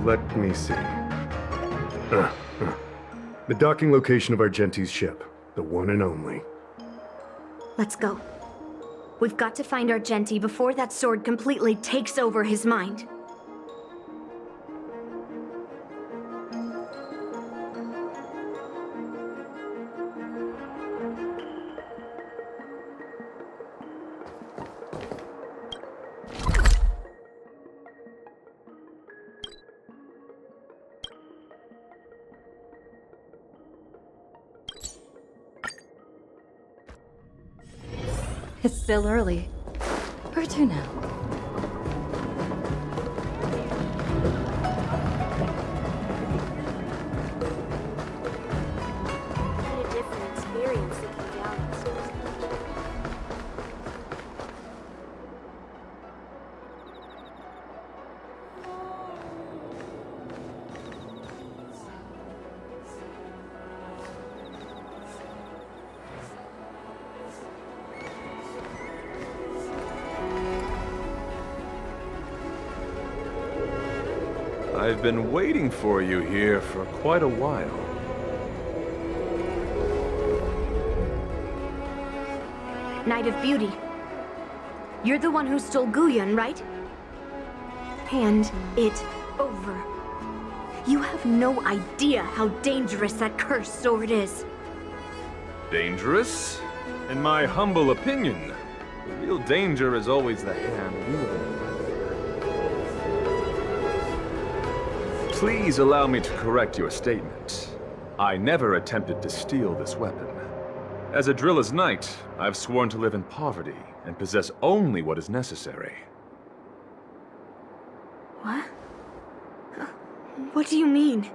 Let me see. The docking location of Argenti's ship. The one and only. Let's go. We've got to find Argenti before that sword completely takes over his mind. It's still early. Her turn now. What a different experience looking down on stars. I've been waiting for you here for quite a while. Night of Beauty. You're the one who stole Guyun, right? Hand it over. You have no idea how dangerous that cursed sword is. Dangerous? In my humble opinion, the real danger is always the hand wielding it. Please allow me to correct your statement. I never attempted to steal this weapon. As a Drilla's knight, I've sworn to live in poverty and possess only what is necessary. What? What do you mean?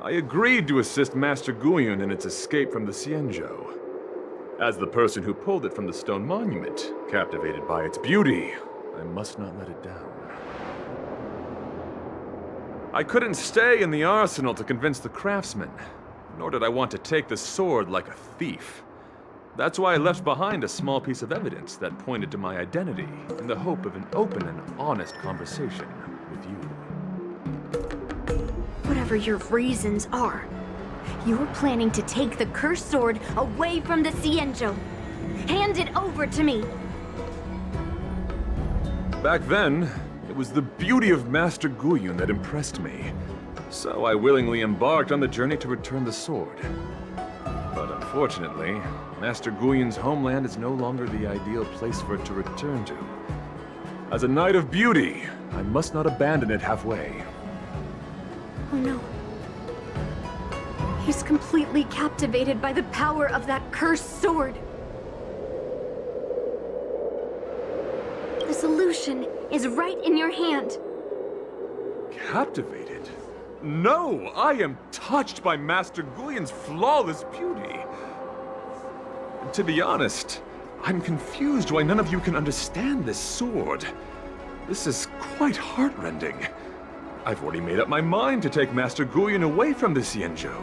I agreed to assist Master Guyun in its escape from the Xianzhou. As the person who pulled it from the stone monument, captivated by its beauty, I must not let it down. I couldn't stay in the arsenal to convince the craftsman, nor did I want to take the sword like a thief. That's why I left behind a small piece of evidence that pointed to my identity in the hope of an open and honest conversation with you. Whatever your reasons are, you're planning to take the cursed sword away from the Xianzhou. Hand it over to me! Back then, it was the beauty of Master Guyun that impressed me, so I willingly embarked on the journey to return the sword. But unfortunately, Master Guyun's homeland is no longer the ideal place for it to return to. As a Knight of Beauty, I must not abandon it halfway. Oh no. He's completely captivated by the power of that cursed sword. The solution is right in your hand. Captivated? No! I am touched by Master Guyun's flawless beauty. To be honest, I'm confused why none of you can understand this sword. This is quite heartrending. I've already made up my mind to take Master Guyun away from the Xianzhou.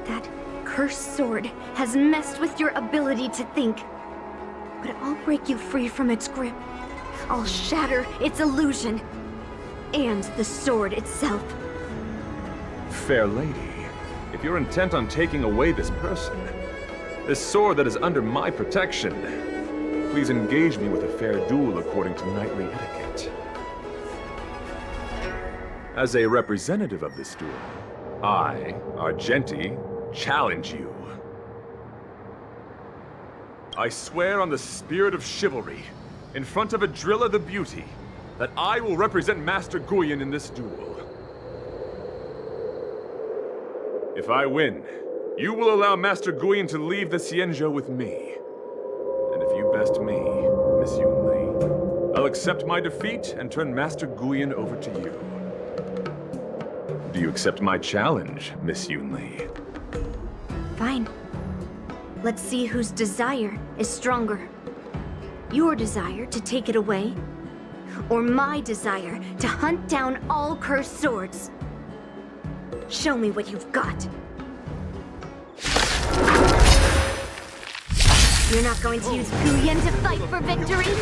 That cursed sword has messed with your ability to think. But I'll break you free from its grip. I'll shatter its illusion. And the sword itself. Fair lady, if you're intent on taking away this person, this sword that is under my protection, please engage me with a fair duel according to knightly etiquette. As a representative of this duel, I, Argenti, challenge you. I swear on the spirit of chivalry, in front of Adrilla the Beauty, that I will represent Master Guyon in this duel. If I win, you will allow Master Guyon to leave the Xianzhou with me. And if you best me, Miss Yunli, I'll accept my defeat and turn Master Guyon over to you. Do you accept my challenge, Miss Yunli? Fine. Let's see whose desire is stronger. Your desire to take it away, or my desire to hunt down all cursed swords. Show me what you've got. You're not going to use Guyon to fight for victory?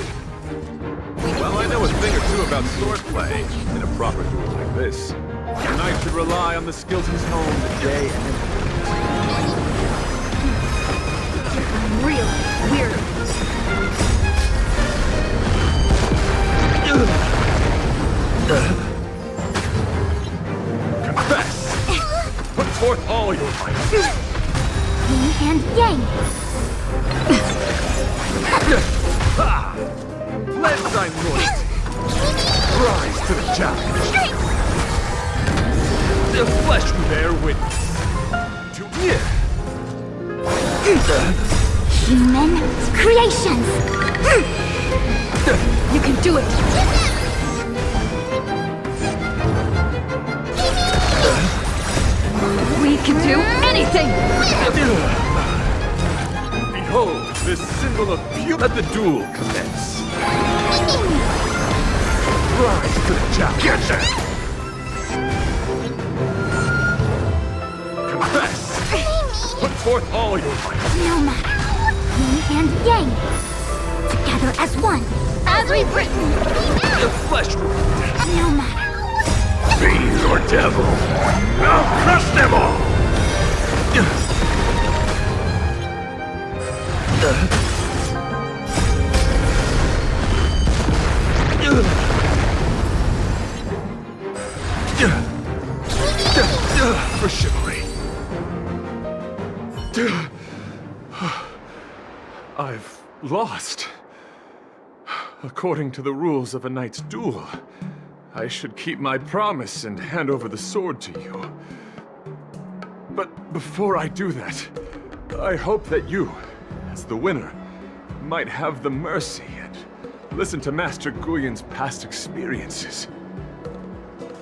Well, I know a thing or two about swordplay. In a proper duel like this, a knight should rely on the skills he's honed day and night. Real weird. Confess! Put forth all your might. Yin and yang. Let thy loyalty rise to the challenge. The flesh will bear witness to Human creations. You can do it! We can do anything! Behold, this symbol of pure. Let the duel commence. Rise to the challenge. Get it! Confess! Put forth all your might. No matter. Yin and yang. Together as one. As we've written. The flesh wound. No matter. Fiend or devil, I'll crush them all! For chivalry. I've lost. According to the rules of a knight's duel, I should keep my promise and hand over the sword to you. But before I do that, I hope that you, as the winner, might have the mercy and listen to Master Guyon's past experiences.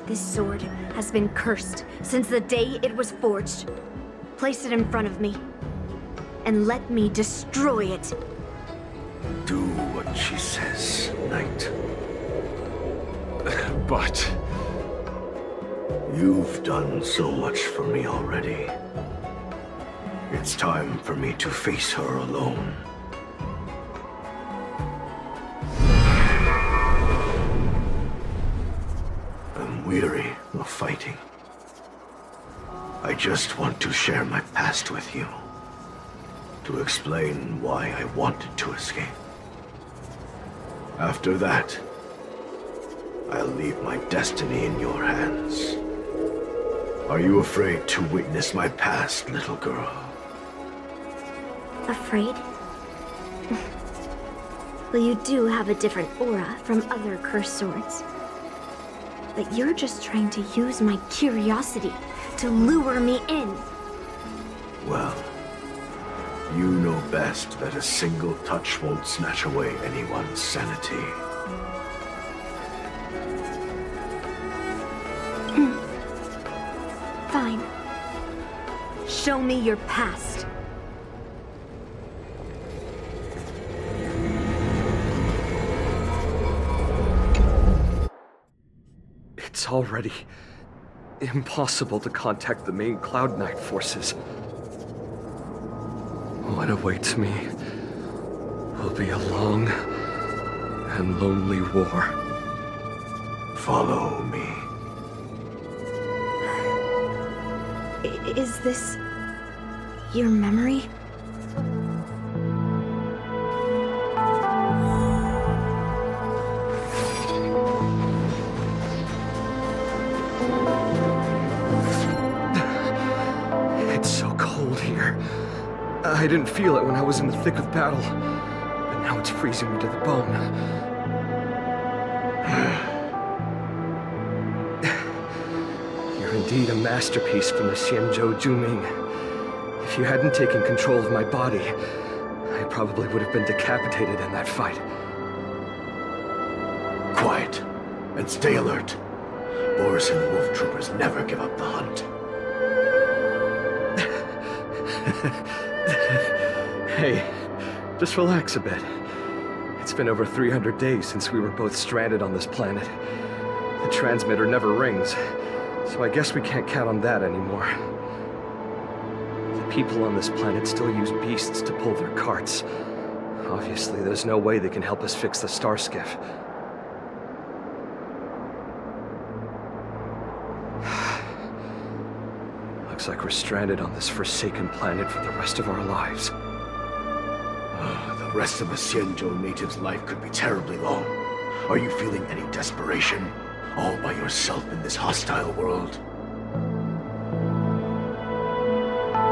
This sword has been cursed since the day it was forged. Place it in front of me, and let me destroy it. Do what she says, knight. But You've done so much for me already. It's time for me to face her alone. I'm weary of fighting. I just want to share my past with you. To explain why I wanted to escape. After that, I'll leave my destiny in your hands. Are you afraid to witness my past, little girl? Afraid? Well, you do have a different aura from other cursed swords. But you're just trying to use my curiosity to lure me in. Well, you know best that a single touch won't snatch away anyone's sanity. Fine. Show me your past. It's already impossible to contact the main Cloud Knight forces. What awaits me will be a long and lonely war. Follow me. Is this your memory? It's so cold here. I I didn't feel it when I was in the thick of battle, but now it's freezing me to the bone. You're indeed a masterpiece from the Xianzhou Juming. If you hadn't taken control of my body, I probably would have been decapitated in that fight. Quiet, and stay alert. Boris and the Wolf Troopers never give up the hunt. Hey, just relax a bit. It's been over 300 days since we were both stranded on this planet. The transmitter never rings, so I guess we can't count on that anymore. The people on this planet still use beasts to pull their carts. Obviously, there's no way they can help us fix the star skiff. Looks like we're stranded on this forsaken planet for the rest of our lives. The rest of a Xianzhou native's life could be terribly long. Are you feeling any desperation? All by yourself in this hostile world?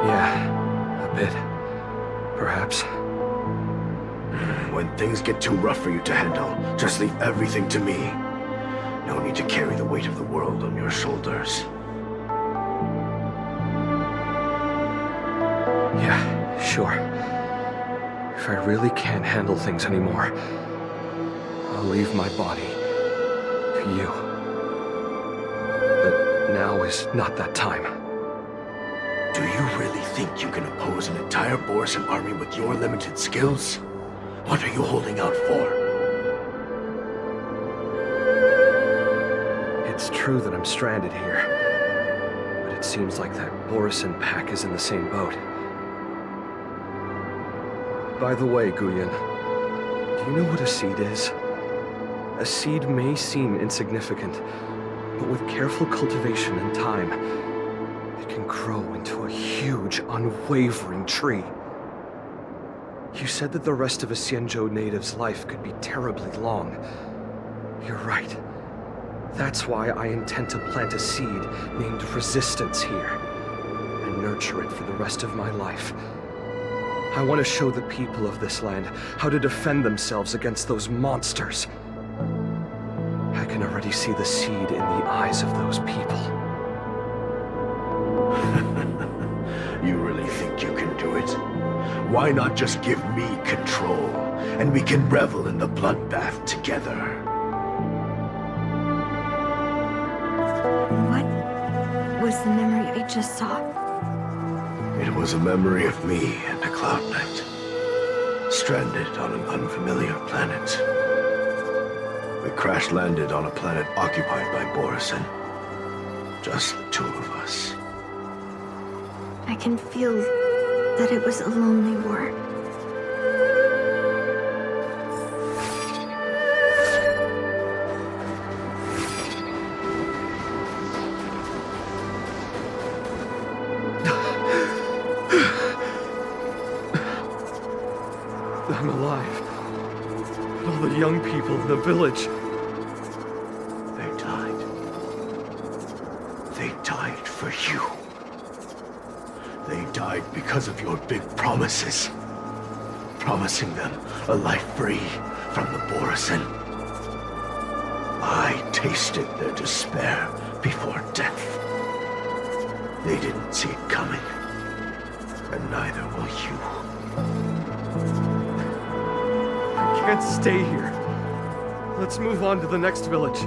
Yeah, a bit. Perhaps. When things get too rough for you to handle, just leave everything to me. No need to carry the weight of the world on your shoulders. Yeah, sure. If I really can't handle things anymore, I'll leave my body to you. But now is not that time. Do you really think you can oppose an entire Borisan army with your limited skills? What are you holding out for? It's true that I'm stranded here, but it seems like that Borisan pack is in the same boat. By the way, Guyan, do you know what a seed is? A seed may seem insignificant, but with careful cultivation and time, it can grow into a huge, unwavering tree. You said that the rest of a Xianzhou native's life could be terribly long. You're right. That's why I intend to plant a seed named Resistance here, and nurture it for the rest of my life. I want to show the people of this land how to defend themselves against those monsters. I can already see the seed in the eyes of those people. You really think you can do it? Why not just give me control, and we can revel in the bloodbath together? What was the memory I just saw? It was a memory of me and a Cloud Knight, stranded on an unfamiliar planet. We crash-landed on a planet occupied by Borisan. Just the two of us. I can feel that it was a lonely war. I'm alive. And all the young people in the village. They died. They died for you. They died because of your big promises. Promising them a life free from the Borisan. I tasted their despair before death. They didn't see it coming. And neither will you. I can't stay here. Let's move on to the next village.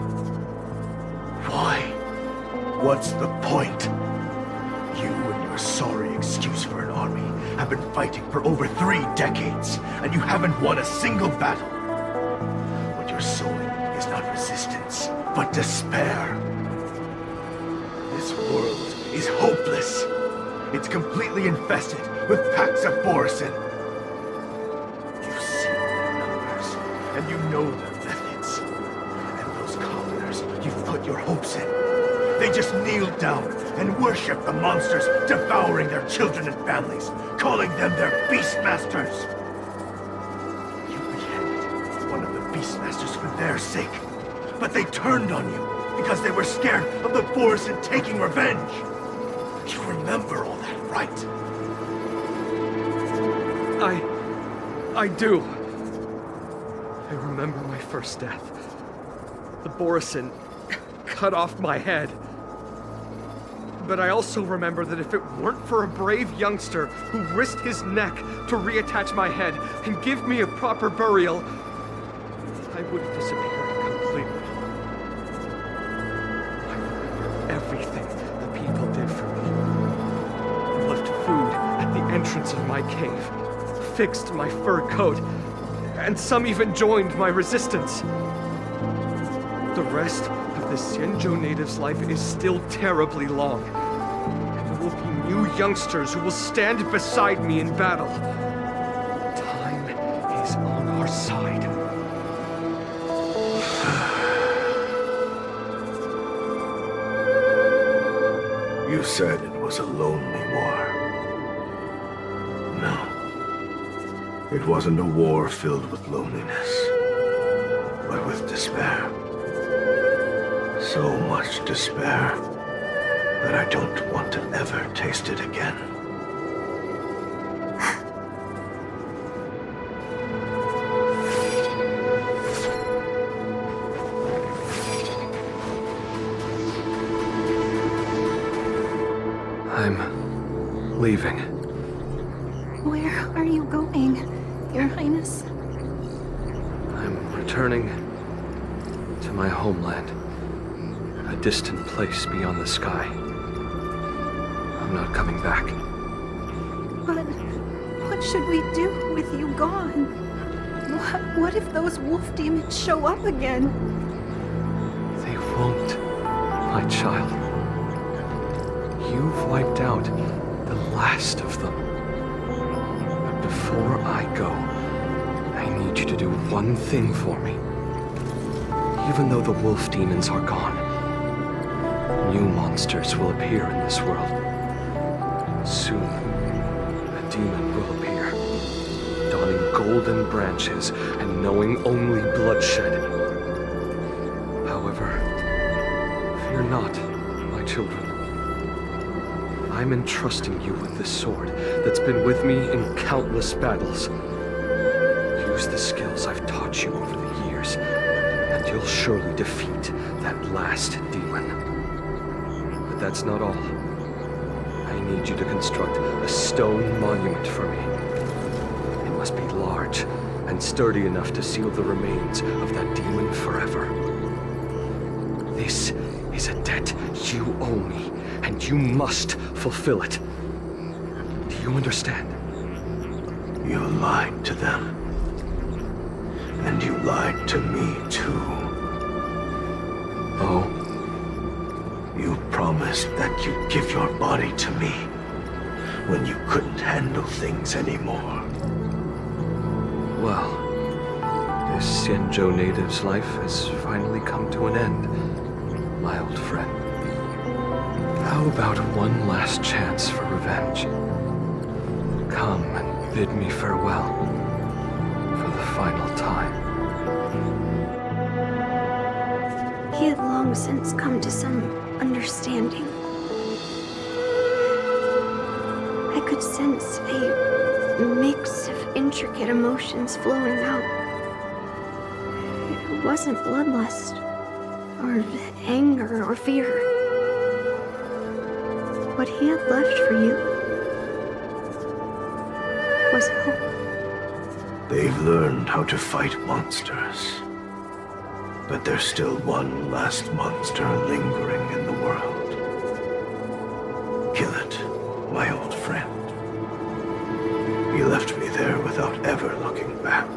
Why? What's the point? You and your sorry excuse for an army have been fighting for over 3 decades, and you haven't won a single battle. What you're sowing is not resistance, but despair. This world is hopeless. It's completely infested with packs of Borisan. You've seen their numbers, and you know their methods. And those commoners you've put your hopes in, they just kneel down and worship the monsters devouring their children and families, calling them their Beastmasters. You beheaded one of the Beastmasters for their sake, but they turned on you because they were scared of the Borisan taking revenge. You remember all that, right? I do. I remember my first death. The Borisin cut off my head. But I also remember that if it weren't for a brave youngster who risked his neck to reattach my head and give me a proper burial, I would have disappeared completely. I remember everything the people did for me. Left food at the entrance of my cave, fixed my fur coat, and some even joined my resistance. The rest of the Xianzhou natives' life is still terribly long, and there will be new youngsters who will stand beside me in battle. Time is on our side. You said it was a lonely war. No. It wasn't a war filled with loneliness, but with despair. So much despair that I don't want to ever taste it again. I'm leaving. Where are you going, Your Highness? I'm returning to my homeland. A distant place beyond the sky. I'm not coming back. What should we do with you gone? What if those wolf demons show up again? They won't, my child. You've wiped out the last of them. But before I go, I need you to do one thing for me. Even though the wolf demons are gone, new monsters will appear in this world. Soon, a demon will appear, donning golden branches and knowing only bloodshed. However, fear not, my children. I'm entrusting you with this sword that's been with me in countless battles. Use the skills I've taught you over the years, and you'll surely defeat that last demon. But that's not all. I need you to construct a stone monument for me. It must be large and sturdy enough to seal the remains of that demon forever. This is a debt you owe me, and you must fulfill it. Do you understand? You lied to them. And you lied to me, too. Oh? You promised that you'd give your body to me when you couldn't handle things anymore. Well, this Xianzhou native's life has finally come to an end, my old friend. How about one last chance for revenge? Come and bid me farewell for the final time. He had long since come to some understanding. I could sense a mix of intricate emotions flowing out. It wasn't bloodlust, or anger, or fear. What he had left for you was hope. They've learned how to fight monsters. But there's still one last monster lingering in the world. Kill it, my old friend. He left me there without ever looking back.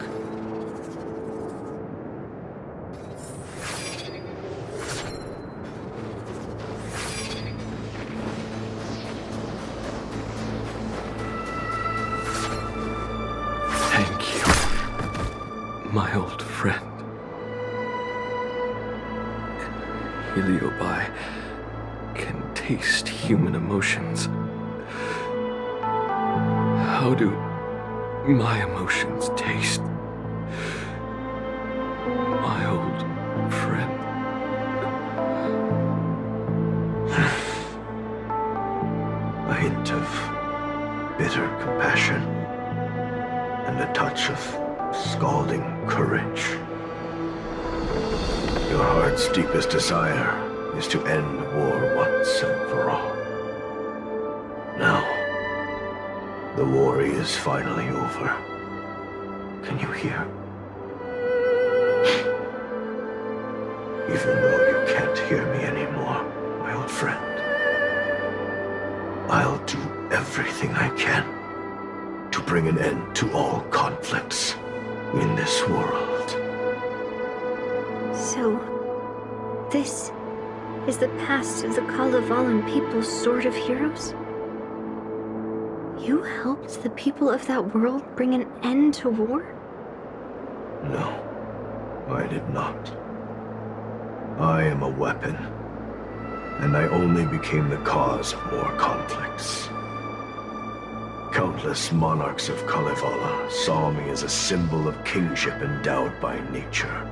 Thank you, my old friend. Heliobi can taste human emotions. How do my emotions taste, my old friend? A hint of bitter compassion and a touch of scalding courage. Your heart's deepest desire is to end war once and for all. Now, the war is finally over. Can you hear? Even though you can't hear me anymore, my old friend, I'll do everything I can to bring an end to all conflicts in this world. So, this is the past of the Kalevalan people's Sword of Heroes? You helped the people of that world bring an end to war? No, I did not. I am a weapon, and I only became the cause of more conflicts. Countless monarchs of Kalevala saw me as a symbol of kingship endowed by nature,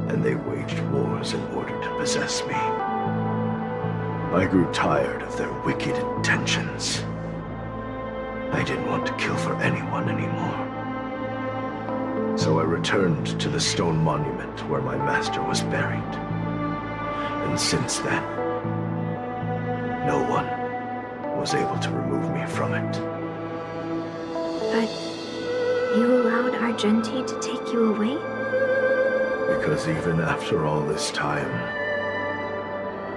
and they waged wars in order to possess me. I grew tired of their wicked intentions. I didn't want to kill for anyone anymore. So I returned to the stone monument where my master was buried. And since then, no one was able to remove me from it. But you allowed Argenti to take you away? Because even after all this time,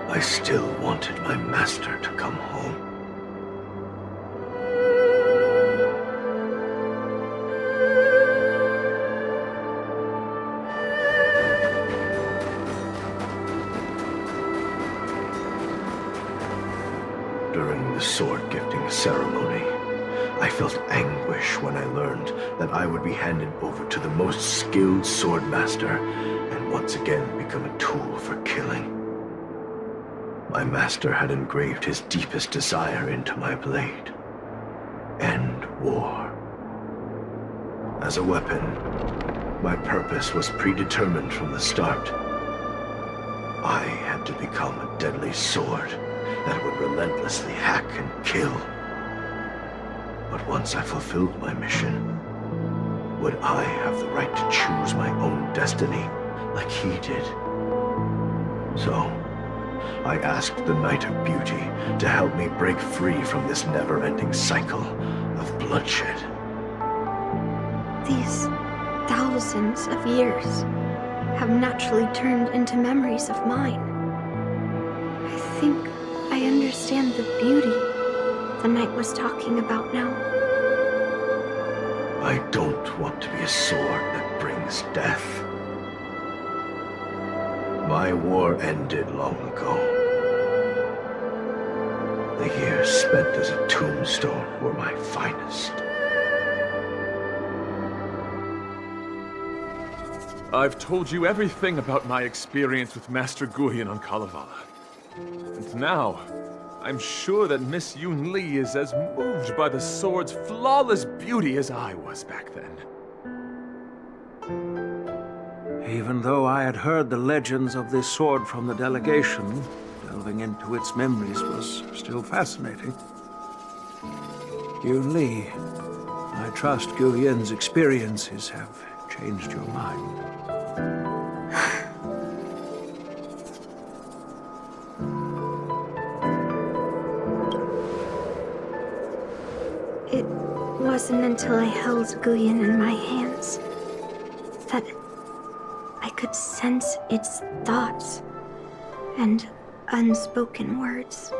I still wanted my master to come home. During the sword-gifting ceremony, I felt anguish when I learned that I would be handed over to the most skilled swordmaster and once again become a tool for killing. My master had engraved his deepest desire into my blade. End war. As a weapon, my purpose was predetermined from the start. I had to become a deadly sword that would relentlessly hack and kill. But once I fulfilled my mission, would I have the right to choose my own destiny like he did? So, I asked the Knight of Beauty to help me break free from this never-ending cycle of bloodshed. These thousands of years have naturally turned into memories of mine. I think I understand the beauty the knight was talking about now. I don't want to be a sword that brings death. My war ended long ago. The years spent as a tombstone were my finest. I've told you everything about my experience with Master Guyan on Kalevala. And now, I'm sure that Miss Yunli is as moved by the sword's flawless beauty as I was back then. Even though I had heard the legends of this sword from the delegation, delving into its memories was still fascinating. Yunli, I trust Guyen's experiences have changed your mind. It wasn't until I held Guyan in my hands that I could sense its thoughts and unspoken words.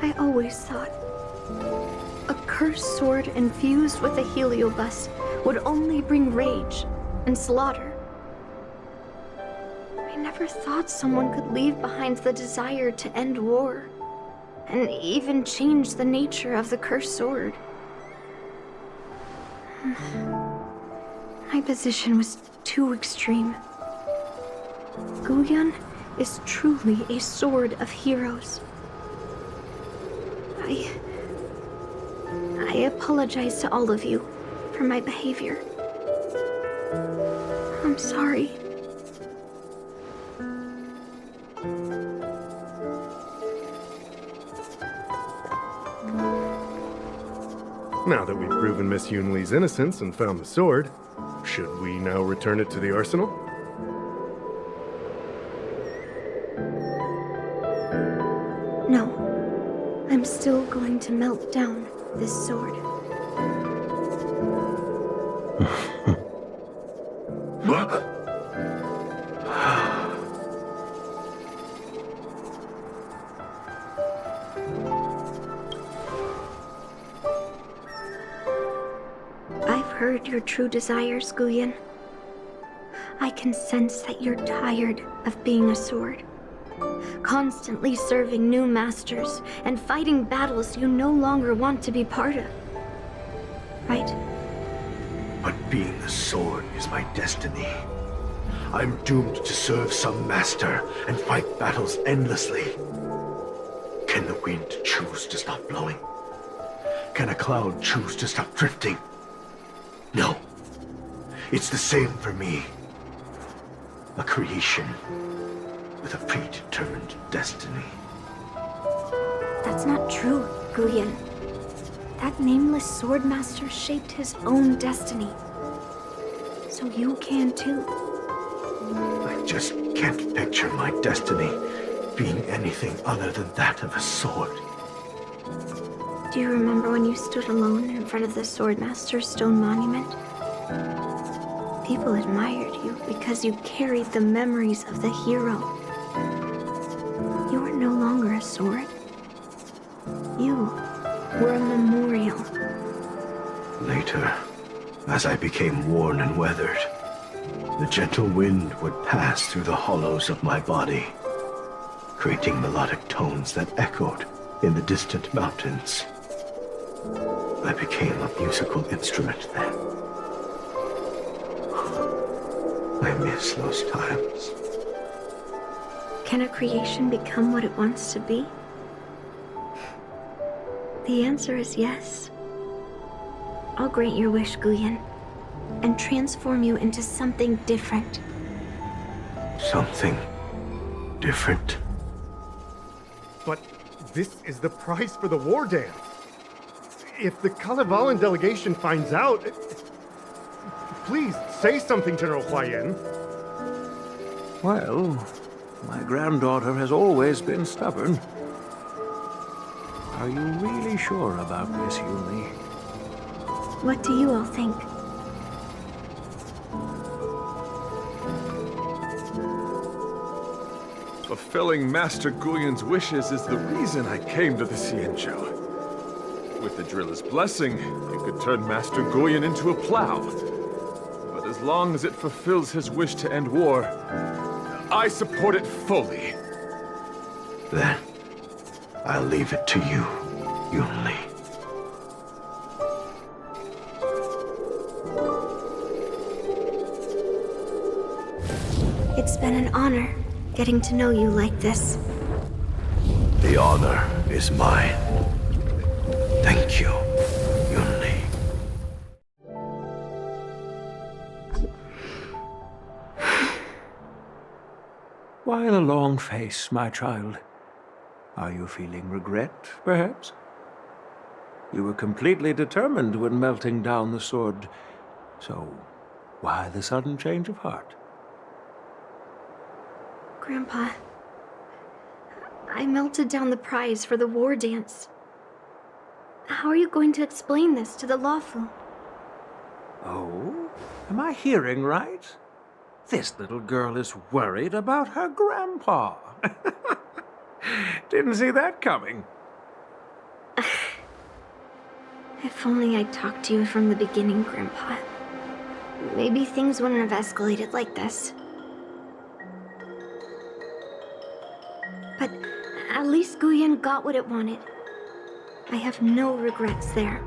I always thought a cursed sword infused with a heliobus would only bring rage and slaughter. I never thought someone could leave behind the desire to end war, and even change the nature of the cursed sword. My position was too extreme. Guyan is truly a sword of heroes. I apologize to all of you for my behavior. I'm sorry. Now that we've proven Miss Yunli's innocence and found the sword, should we now return it to the arsenal? No. I'm still going to melt down this sword. I've heard your true desires, Guyen. I can sense that you're tired of being a sword. Constantly serving new masters and fighting battles you no longer want to be part of. Right? But being a sword is my destiny. I'm doomed to serve some master and fight battles endlessly. Can the wind choose to stop blowing? Can a cloud choose to stop drifting? No. It's the same for me. A creation with a predetermined destiny. That's not true, Guyen. That nameless swordmaster shaped his own destiny. So you can too. I just can't picture my destiny being anything other than that of a sword. Do you remember when you stood alone in front of the swordmaster's stone monument? People admired you because you carried the memories of the hero. You were no longer a sword. You were a memorial. Later, as I became worn and weathered, the gentle wind would pass through the hollows of my body, creating melodic tones that echoed in the distant mountains. I became a musical instrument then. I miss those times. Can a creation become what it wants to be? The answer is yes. I'll grant your wish, Guyen, and transform you into something different. Something different. But this is the price for the war dance. If the Kalevalan delegation finds out... Please, say something, General Huayan. Well, my granddaughter has always been stubborn. Are you really sure about this, Yunli? What do you all think? Fulfilling Master Guyen's wishes is the reason I came to the Xianzhou. With the driller's blessing, you could turn Master Guyen into a plow. But as long as it fulfills his wish to end war, I support it fully. Then, I'll leave it to you, Yunli. It's been an honor getting to know you like this. The honor is mine. Thank you, Yunli. Why the long face, my child? Are you feeling regret, perhaps? You were completely determined when melting down the sword, so why the sudden change of heart? Grandpa, I melted down the prize for the war dance. How are you going to explain this to the lawful? Oh? Am I hearing right? This little girl is worried about her grandpa. Didn't see that coming. If only I'd talked to you from the beginning, Grandpa. Maybe things wouldn't have escalated like this. But at least Guyen got what it wanted. I have no regrets there.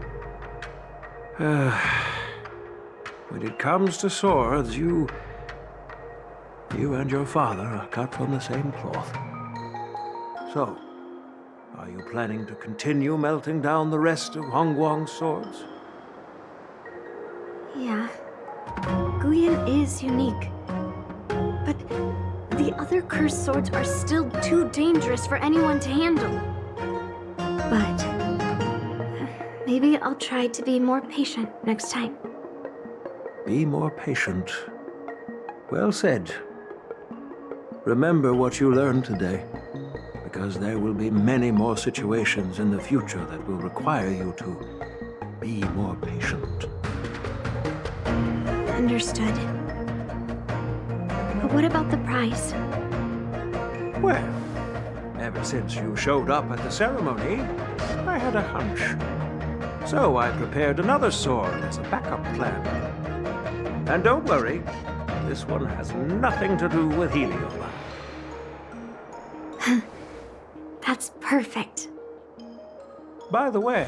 When it comes to swords, you and your father are cut from the same cloth. So, are you planning to continue melting down the rest of Hongguang's swords? Yeah. Guyen is unique. But the other cursed swords are still too dangerous for anyone to handle. But Maybe I'll try to be more patient next time. Be more patient. Well said. Remember what you learned today, because there will be many more situations in the future that will require you to be more patient. Understood. But what about the prize? Well, ever since you showed up at the ceremony, I had a hunch. So I prepared another sword as a backup plan. And don't worry, this one has nothing to do with Helium. That's perfect. By the way,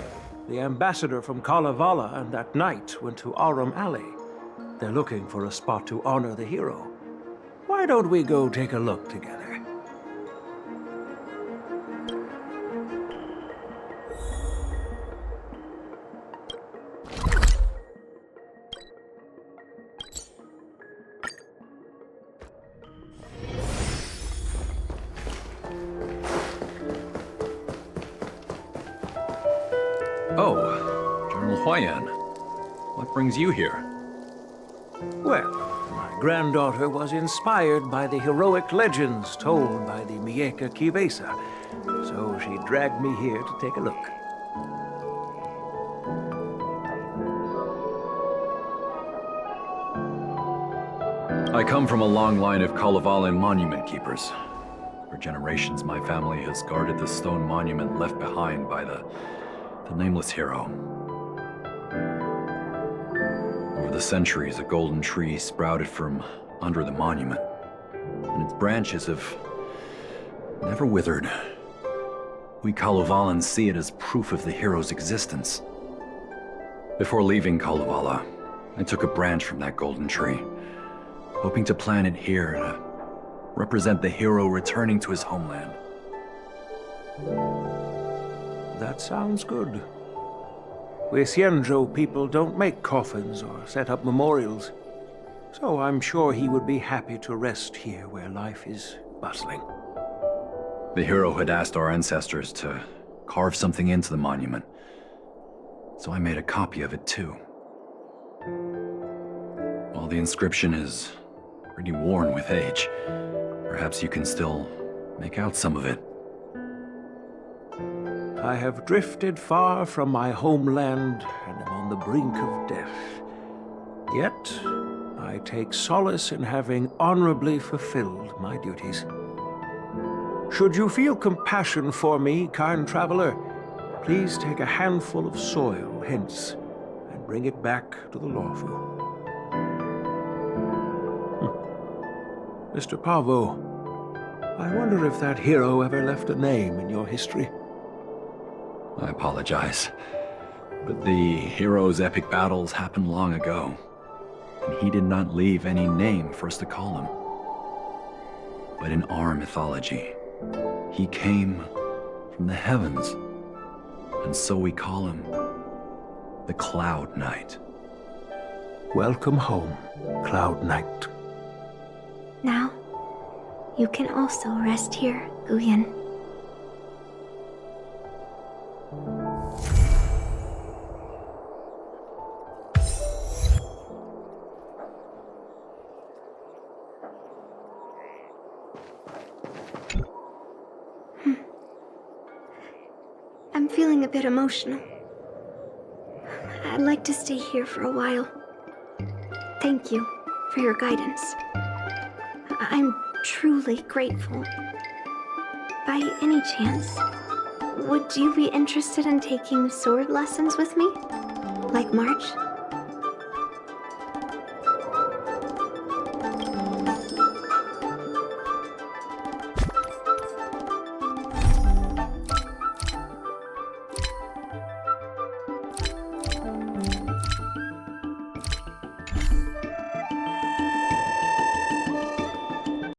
the ambassador from Kalevala and that knight went to Arum Alley. They're looking for a spot to honor the hero. Why don't we go take a look together? Oh, General Huayan. What brings you here? Well, my granddaughter was inspired by the heroic legends told by the Mieka Kivesa, so she dragged me here to take a look. I come from a long line of Kalavalan monument keepers. For generations, my family has guarded the stone monument left behind by the nameless hero. Over the centuries, a golden tree sprouted from under the monument, and its branches have never withered. We Kalevalans see it as proof of the hero's existence. Before leaving Kalevala, I took a branch from that golden tree, hoping to plant it here to represent the hero returning to his homeland. That sounds good. We Xianzhou people don't make coffins or set up memorials, so I'm sure he would be happy to rest here where life is bustling. The hero had asked our ancestors to carve something into the monument, so I made a copy of it too. While the inscription is pretty worn with age, perhaps you can still make out some of it. I have drifted far from my homeland and am on the brink of death. Yet, I take solace in having honorably fulfilled my duties. Should you feel compassion for me, kind traveler, please take a handful of soil hence and bring it back to the Lawfu. Mr. Pavo, I wonder if that hero ever left a name in your history. I apologize, but the hero's epic battles happened long ago, and he did not leave any name for us to call him. But in our mythology, he came from the heavens, and so we call him the Cloud Knight. Welcome home, Cloud Knight. Now, you can also rest here, Guyan. I'm feeling a bit emotional. I'd like to stay here for a while. Thank you for your guidance. I'm truly grateful. By any chance, would you be interested in taking sword lessons with me? Like March?